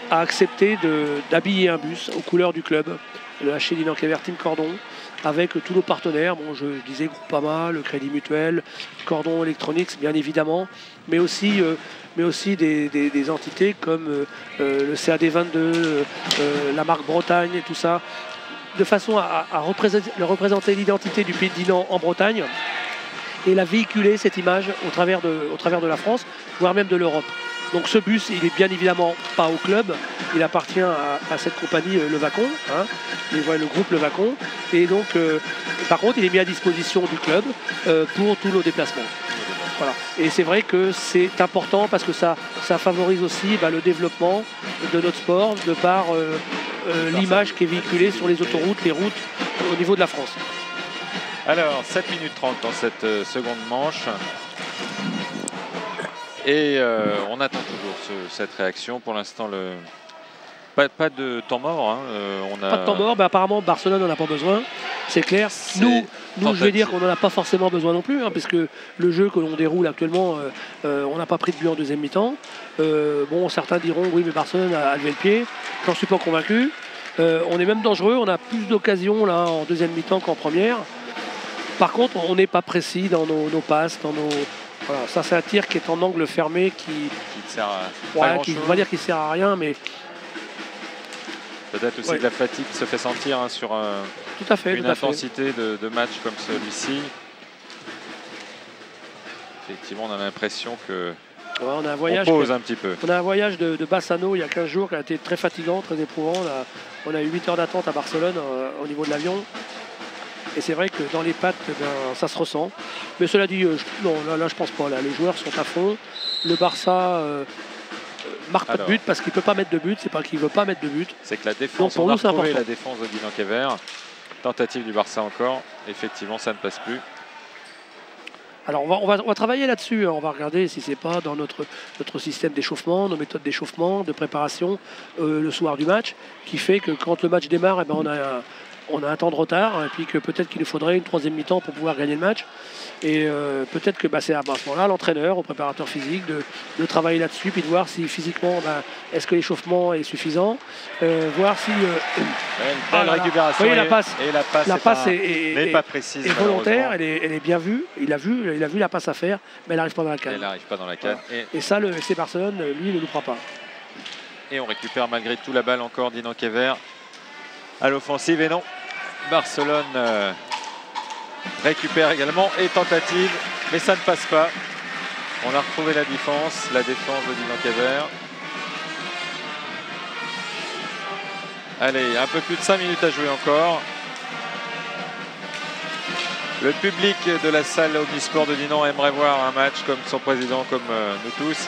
accepté d'habiller un bus aux couleurs du club, le HC Dinan Kever Team Cordon, avec tous nos partenaires. Bon, je disais Groupama, le Crédit Mutuel, Cordon Electronics, bien évidemment, mais aussi des entités comme le CAD22, la marque Bretagne et tout ça, de façon à représenter l'identité du pays de Dinan en Bretagne et la véhiculer, cette image, au travers de la France, voire même de l'Europe. Donc ce bus, il est bien évidemment pas au club, il appartient à cette compagnie Le Vacon, hein, le groupe Le Vacon. Et donc, par contre, il est mis à disposition du club pour tous nos déplacements. Voilà. Et c'est vrai que c'est important parce que ça favorise aussi le développement de notre sport de par l'image qui est véhiculée sur les autoroutes, les routes au niveau de la France. Alors, 7 minutes 30 dans cette seconde manche. Et on attend toujours cette réaction. Pour l'instant, pas de temps mort. Hein. Pas de temps mort. Apparemment, Barcelone n'en a pas besoin. C'est clair. Nous, je vais dire qu'on n'en a pas forcément besoin non plus, hein, parce que le jeu que l'on déroule actuellement, on n'a pas pris de but en deuxième mi-temps. Certains diront oui, mais Barcelone a levé le pied. J'en suis pas convaincu. On est même dangereux. On a plus d'occasions là en deuxième mi-temps qu'en première. Par contre, on n'est pas précis dans nos passes, dans nos... Voilà, ça c'est un tir qui est en angle fermé qui ne sert à on va dire qu'il sert à rien, mais peut-être aussi de la fatigue se fait sentir hein, sur une intensité de match comme celui-ci. Effectivement, on a l'impression que on a un voyage pose un petit peu. On a un voyage de Bassano il y a 15 jours qui a été très fatigant, très éprouvant. On a eu 8 heures d'attente à Barcelone au niveau de l'avion. Et c'est vrai que dans les pattes, ça se ressent. Mais cela dit, non, là je pense pas. Là, les joueurs sont à fond. Le Barça marque pas de but parce qu'il ne peut pas mettre de but. C'est pas qu'il ne veut pas mettre de but. C'est que la défense, on a retrouvé la défense de Dylan Kever. Tentative du Barça encore. Effectivement, ça ne passe plus. Alors on va travailler là-dessus, on va regarder si c'est pas dans notre système d'échauffement, nos méthodes d'échauffement, de préparation le soir du match, qui fait que quand le match démarre, eh ben, on a un temps de retard, et puis que peut-être qu'il nous faudrait une troisième mi-temps pour pouvoir gagner le match. Et peut-être que c'est à ce moment-là l'entraîneur, au préparateur physique, de travailler là-dessus, puis de voir si physiquement, est-ce que l'échauffement est suffisant, voir si... belle récupération, oui, la passe n'est pas précise, est volontaire, elle est bien vue, il a vu la passe à faire, mais elle n'arrive pas dans la canne. Elle n'arrive pas dans la canne. Voilà. Et ça, le FC Barcelone, lui, ne nous croit pas. Et on récupère malgré tout la balle encore Dylan Kever à l'offensive, et non, Barcelone récupère également, et tentative, mais ça ne passe pas. On a retrouvé la défense de Dylan Kever. Allez, un peu plus de 5 minutes à jouer encore. Le public de la salle Omnisport de Dinan aimerait voir un match comme son président, comme nous tous.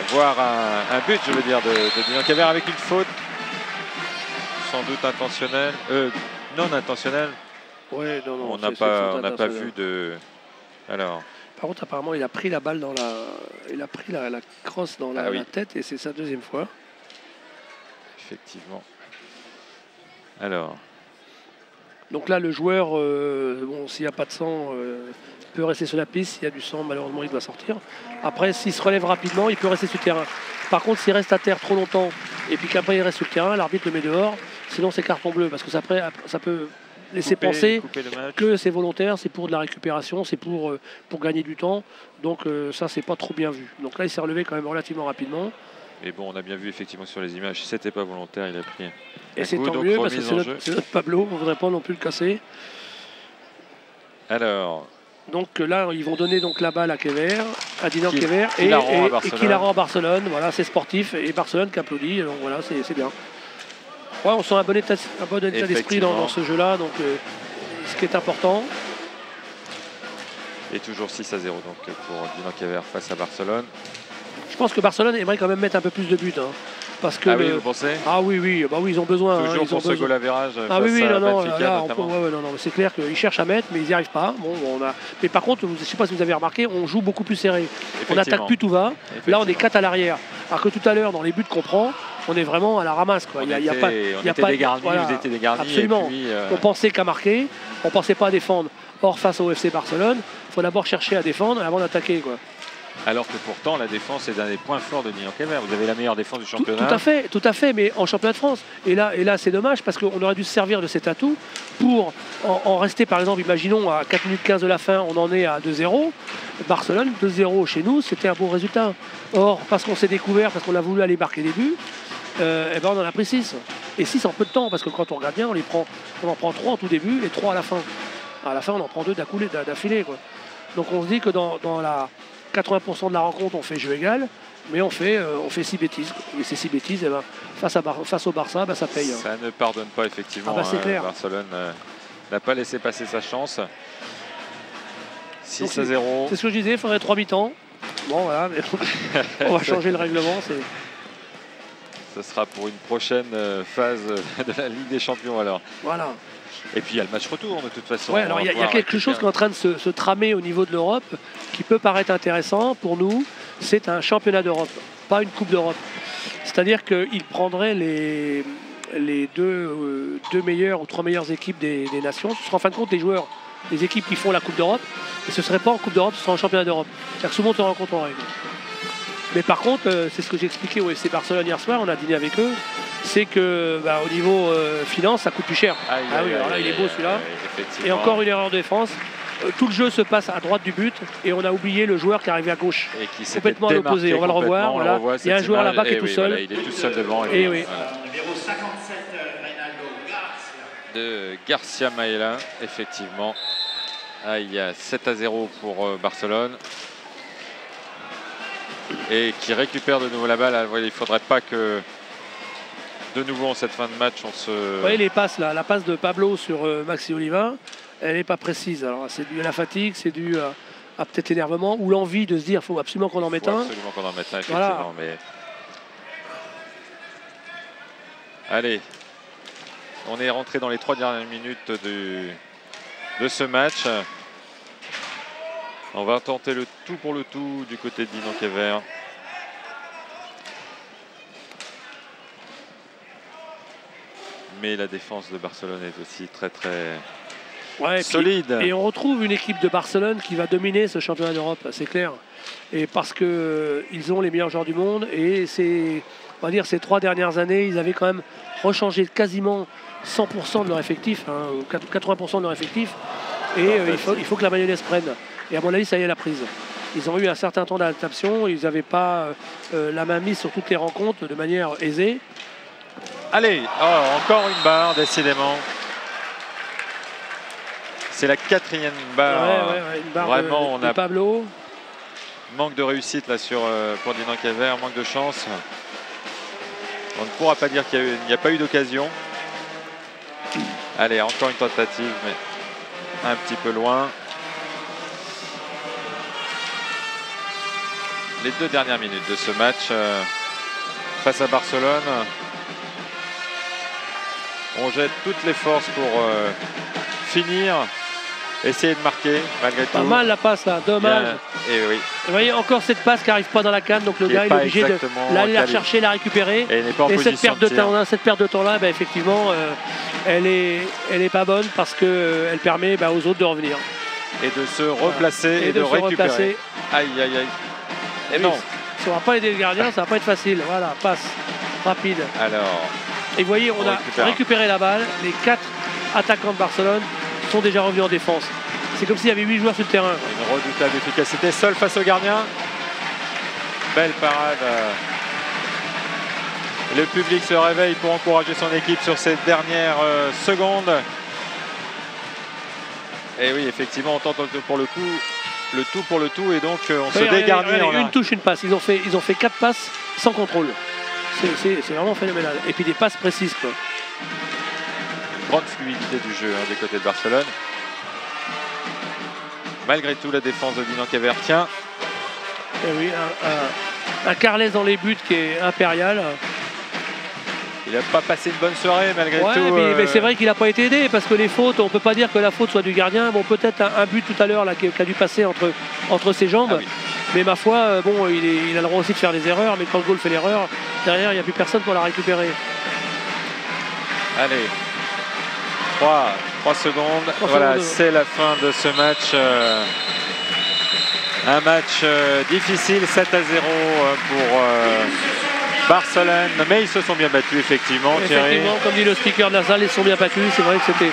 Voir un but, je veux dire, de Dylan Kever avec une faute. Sans doute intentionnelle. Non intentionnelle. Ouais, non, on n'a pas vu de... Alors... Par contre, apparemment, il a pris la balle il a pris la crosse dans la tête, et c'est sa deuxième fois. Effectivement. Alors... Donc là, le joueur, s'il n'y a pas de sang, peut rester sur la piste. S'il y a du sang, malheureusement, il doit sortir. Après, s'il se relève rapidement, il peut rester sur le terrain. Par contre, s'il reste à terre trop longtemps, et puis qu'après il reste sur le terrain, l'arbitre le met dehors. Sinon, c'est carton bleu, parce que ça peut laisser penser que c'est volontaire, c'est pour de la récupération, c'est pour gagner du temps. Donc ça, c'est pas trop bien vu. Donc là, il s'est relevé quand même relativement rapidement. Mais bon, on a bien vu effectivement sur les images, c'était pas volontaire, il a pris. Et c'est tant mieux, parce que c'est notre Pablo, on ne voudrait pas non plus le casser. Alors... Donc là, ils vont donner donc la balle à Kever, à Dylan Kever, et qui la rend à Barcelone. Voilà, c'est sportif, et Barcelone qui applaudit, donc voilà, c'est bien. Ouais, on sent un bon état d'esprit dans ce jeu-là, donc ce qui est important. Et toujours 6-0 donc pour Dylan Kever face à Barcelone. Je pense que Barcelone aimerait quand même mettre un peu plus de buts. Parce que oui, vous pensez? Ah oui, bah oui, ils ont besoin. Toujours ils pour ce goal average. Ah oui, non, c'est clair qu'ils cherchent à mettre, mais ils n'y arrivent pas. Bon, mais par contre, je ne sais pas si vous avez remarqué, on joue beaucoup plus serré. On n'attaque plus tout va. Là, on est 4 à l'arrière. Alors que tout à l'heure, dans les buts qu'on prend, on est vraiment à la ramasse. Quoi. Vous étiez dégarnis. Absolument. Et puis, on pensait qu'à marquer, on ne pensait pas à défendre. Or, face au FC Barcelone, il faut d'abord chercher à défendre avant d'attaquer. Alors que pourtant la défense est un des points forts de Dylan Kever. Vous avez la meilleure défense du championnat. Tout à fait, mais en championnat de France. Et là c'est dommage parce qu'on aurait dû se servir de cet atout pour en rester, par exemple, imaginons à 4 minutes 15 de la fin, on en est à 2-0. Barcelone, 2-0 chez nous, c'était un bon résultat. Or, parce qu'on s'est découvert, parce qu'on a voulu aller marquer des buts, on en a pris 6. Et 6 en peu de temps, parce que quand on regarde bien, on en prend 3 en tout début et 3 à la fin. À la fin, on en prend 2 d'affilée. Donc on se dit que dans la 80% de la rencontre, on fait jeu égal, mais on fait 6 bêtises. Et ces 6 bêtises, face au Barça, ça paye. Ça ne pardonne pas, effectivement. C'est clair. Barcelone n'a pas laissé passer sa chance. 6-0. C'est ce que je disais, il faudrait 3 mi-temps. Bon, voilà, mais on va changer le règlement. Ce sera pour une prochaine phase de la Ligue des Champions, alors. Voilà. Et puis il y a le match retour de toute façon. Ouais, alors il y a quelque chose qui est en train de se tramer au niveau de l'Europe qui peut paraître intéressant pour nous. C'est un championnat d'Europe, pas une Coupe d'Europe. C'est-à-dire qu'il prendrait les 2 meilleures ou 3 meilleures équipes des nations. Ce sera en fin de compte les joueurs, les équipes qui font la Coupe d'Europe. Et ce ne serait pas en Coupe d'Europe, ce serait en championnat d'Europe. C'est-à-dire que tout le monde se rencontre en règle. Mais par contre, c'est ce que j'ai expliqué au FC Barcelone hier soir, on a dîné avec eux. C'est que au niveau finance, ça coûte plus cher. Alors là, il est beau celui-là. Et encore une erreur de défense. Tout le jeu se passe à droite du but et on a oublié le joueur qui arrive à gauche. Et qui complètement à l'opposé. On va le revoir. Voilà. Il y a un joueur là-bas qui est tout seul. Voilà, il est tout seul devant. Et oui. Numéro 57, de Garcia Maella, effectivement. Il y a 7-0 pour Barcelone. Et qui récupère de nouveau la balle. Il ne faudrait pas que de nouveau en cette fin de match, Vous voyez les passes là, la passe de Pablo sur Maxi Oliva, elle n'est pas précise. Alors c'est dû à la fatigue, c'est dû à peut-être l'énervement ou l'envie de se dire il faut absolument qu'on en mette un. Absolument qu'on en mette un, effectivement. Voilà. Mais... Allez, on est rentré dans les 3 dernières minutes de ce match. On va tenter le tout pour le tout du côté de Dino Kever. Mais la défense de Barcelone est aussi très solide. Et on retrouve une équipe de Barcelone qui va dominer ce championnat d'Europe, c'est clair. Et parce qu'ils ont les meilleurs joueurs du monde. Et on va dire ces 3 dernières années, ils avaient quand même rechangé quasiment 100% de leur effectif, 80% de leur effectif. Et il faut que la mayonnaise prenne. Et à mon avis, ça y est la prise. Ils ont eu un certain temps d'adaptation. Ils n'avaient pas la main mise sur toutes les rencontres de manière aisée. Allez, encore une barre, décidément. C'est la 4e barre. Une barre vraiment, on a Pablo. Manque de réussite là pour Dino Kever, manque de chance. On ne pourra pas dire qu'il n'y a pas eu d'occasion. Allez, encore une tentative, mais un petit peu loin. Les 2 dernières minutes de ce match face à Barcelone. On jette toutes les forces pour finir, essayer de marquer malgré tout. Pas mal la passe là, dommage. Et oui. Vous voyez encore cette passe qui n'arrive pas dans la canne, donc le gars il est obligé d'aller la chercher, la récupérer. Et cette perte de temps là, effectivement, elle est pas bonne parce qu'elle permet aux autres de revenir. Et de se replacer et de récupérer. Aïe, aïe, aïe. Et non. Si on ne va pas aider le gardien, ça va pas être facile. Voilà, passe rapide. Alors. Et vous voyez, on a récupéré la balle. Les 4 attaquants de Barcelone sont déjà revenus en défense. C'est comme s'il y avait 8 joueurs sur le terrain. Une redoutable efficacité, seul face au gardien. Belle parade. Le public se réveille pour encourager son équipe sur ces dernières secondes. Et oui, effectivement, on tente pour le coup le tout pour le tout et donc on se dégarnit. Une touche, une passe. Ils ont fait 4 passes sans contrôle. C'est vraiment phénoménal. Et puis des passes précises, quoi. Une grande fluidité du jeu des côtés de Barcelone. Malgré tout, la défense de Dino Kever tient. Et oui, un Carles dans les buts qui est impérial. Il n'a pas passé une bonne soirée malgré tout. Mais c'est vrai qu'il n'a pas été aidé parce que les fautes, on ne peut pas dire que la faute soit du gardien. Bon, peut-être un but tout à l'heure qui a dû passer entre ses jambes. Ah oui. Mais ma foi, il a le droit aussi de faire des erreurs. Mais quand le goal fait l'erreur, derrière, il n'y a plus personne pour la récupérer. Allez, 3 secondes. Voilà, c'est la fin de ce match. Un match difficile, 7-0 pour Barcelone. Mais ils se sont bien battus, effectivement. Effectivement, comme dit le speaker de la salle, ils se sont bien battus. C'est vrai que c'était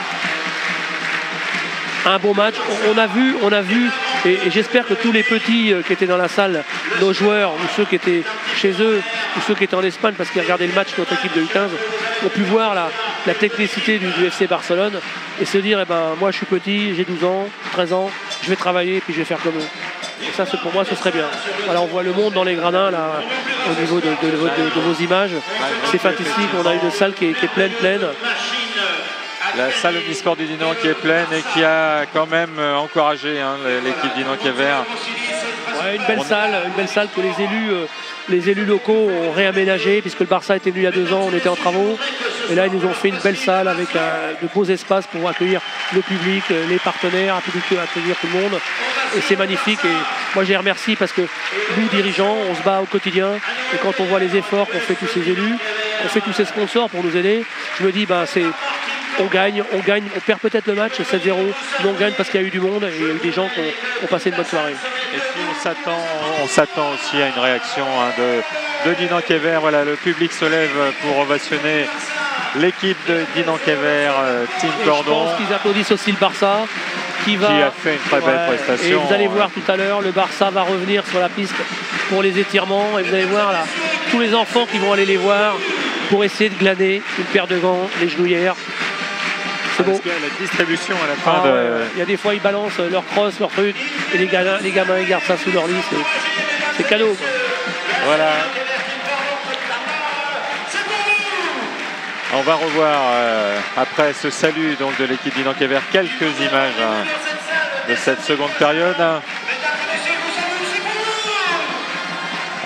un beau match. On a vu, et j'espère que tous les petits qui étaient dans la salle, nos joueurs, ou ceux qui étaient chez eux, ou ceux qui étaient en Espagne parce qu'ils regardaient le match de notre équipe de U15, ont pu voir la technicité du FC Barcelone et se dire, moi je suis petit, j'ai 12 ans, 13 ans, je vais travailler et puis je vais faire comme eux. Et ça, pour moi, ce serait bien. Voilà, on voit le monde dans les gradins, là, au niveau de vos images. C'est fantastique, on a une salle qui est pleine. La salle omnisport du Dinan qui est pleine et qui a quand même encouragé l'équipe Dino Kever. Ouais, une belle salle que les élus locaux ont réaménagé puisque le Barça était venu il y a 2 ans, on était en travaux. Et là, ils nous ont fait une belle salle avec de beaux espaces pour accueillir le public, les partenaires, accueillir tout le monde. Et c'est magnifique. Et moi, je les remercie parce que nous, dirigeants, on se bat au quotidien. Et quand on voit les efforts qu'ont fait tous ces élus, qu'ont fait tous ces sponsors pour nous aider, je me dis, on gagne, on perd peut-être le match 7-0, mais on gagne parce qu'il y a eu du monde et il y a eu des gens qui ont passé une bonne soirée. Et puis on s'attend aussi à une réaction de Dino Kever. Voilà, le public se lève pour ovationner l'équipe de Dino Kever, Team Cordon. Je pense qu'ils applaudissent aussi le Barça qui a fait une très belle prestation. Et vous allez voir tout à l'heure, le Barça va revenir sur la piste pour les étirements et vous allez voir là tous les enfants qui vont aller les voir pour essayer de glaner une paire de gants, les genouillères. C'est beau. La distribution à la fin Il y a des fois ils balancent leur cross, leur truc et les gamins ils gardent ça sous leur lit. C'est cadeau. Voilà. On va revoir après ce salut donc, de l'équipe Dinan-Quévert quelques images de cette seconde période.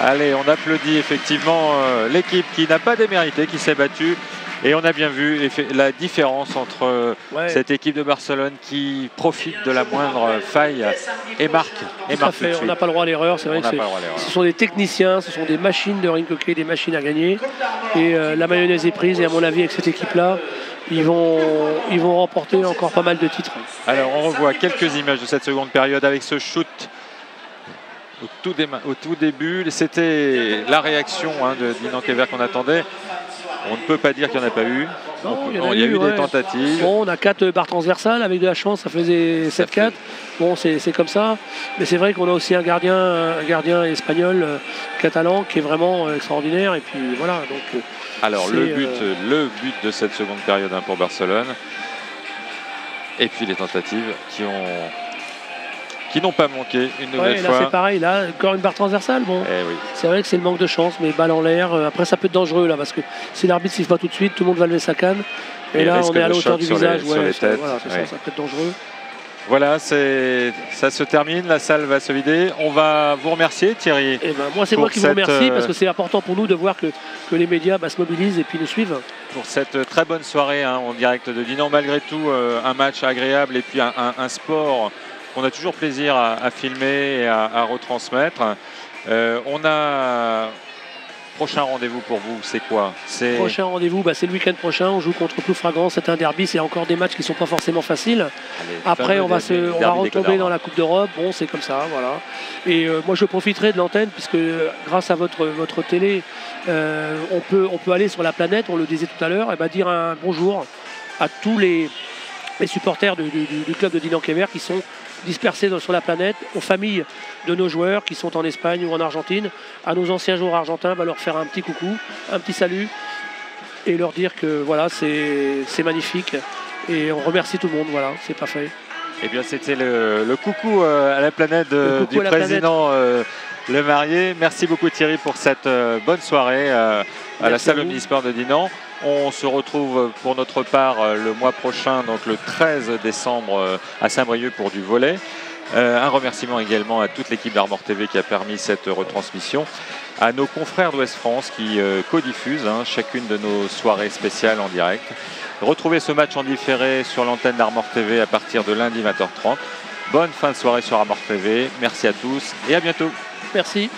Allez, on applaudit effectivement l'équipe qui n'a pas démérité, qui s'est battue. Et on a bien vu la différence entre cette équipe de Barcelone qui profite de la moindre faille et marque. On n'a pas le droit à l'erreur. C'est vrai que ce sont des techniciens, ce sont des machines de rink hockey, des machines à gagner. Et la mayonnaise est prise. Et à mon avis, avec cette équipe-là, ils vont remporter encore pas mal de titres. Alors, on revoit quelques images de cette seconde période avec ce shoot. Au tout début, c'était la réaction de Dinan-Quévert qu'on attendait. On ne peut pas dire qu'il n'y en a pas eu. Non, il y a eu des tentatives. Bon, on a 4 barres transversales avec de la chance, ça faisait 7-4. Bon, c'est comme ça. Mais c'est vrai qu'on a aussi un gardien espagnol, catalan, qui est vraiment extraordinaire. Et puis voilà. Donc, alors le but de cette seconde période pour Barcelone. Et puis les tentatives qui n'ont pas manqué une nouvelle fois. Là c'est pareil, là encore une barre transversale. Bon, c'est vrai que c'est le manque de chance, mais balle en l'air. Après ça peut être dangereux là, parce que si l'arbitre siffle pas tout de suite, tout le monde va lever sa canne. Et là on est à la hauteur du visage. Sur les têtes. Voilà, ça peut être dangereux. Voilà, ça se termine, la salle va se vider. On va vous remercier Thierry. Moi c'est moi qui vous remercie parce que c'est important pour nous de voir que les médias se mobilisent et puis nous suivent. Pour cette très bonne soirée en direct de Dinan, malgré tout un match agréable et puis un sport qu'on a toujours plaisir à filmer et à retransmettre. On a prochain rendez-vous pour vous, c'est quoi? Prochain rendez-vous, c'est le week-end prochain. On joue contre Ploufragan, c'est un derby, c'est encore des matchs qui ne sont pas forcément faciles. Après, on va retomber dans la Coupe d'Europe. Bon, c'est comme ça, voilà. Et moi, je profiterai de l'antenne puisque grâce à votre télé, on peut aller sur la planète. On le disait tout à l'heure, et dire un bonjour à tous les supporters du club de Dinan-Quévert qui sont dispersés sur la planète, aux familles de nos joueurs qui sont en Espagne ou en Argentine, à nos anciens joueurs argentins, leur faire un petit coucou, un petit salut et leur dire que voilà, c'est magnifique et on remercie tout le monde, voilà, c'est pas fait. Eh bien c'était le coucou à la planète du président Le Marié. Merci beaucoup Thierry pour cette bonne soirée à la salle omnisport de Dinan. On se retrouve pour notre part le mois prochain, donc le 13 décembre à Saint-Brieuc pour du volley. Un remerciement également à toute l'équipe d'Armor TV qui a permis cette retransmission, à nos confrères d'Ouest France qui codiffusent chacune de nos soirées spéciales en direct. Retrouvez ce match en différé sur l'antenne d'Armor TV à partir de lundi 20h30. Bonne fin de soirée sur Armor TV. Merci à tous et à bientôt. Merci.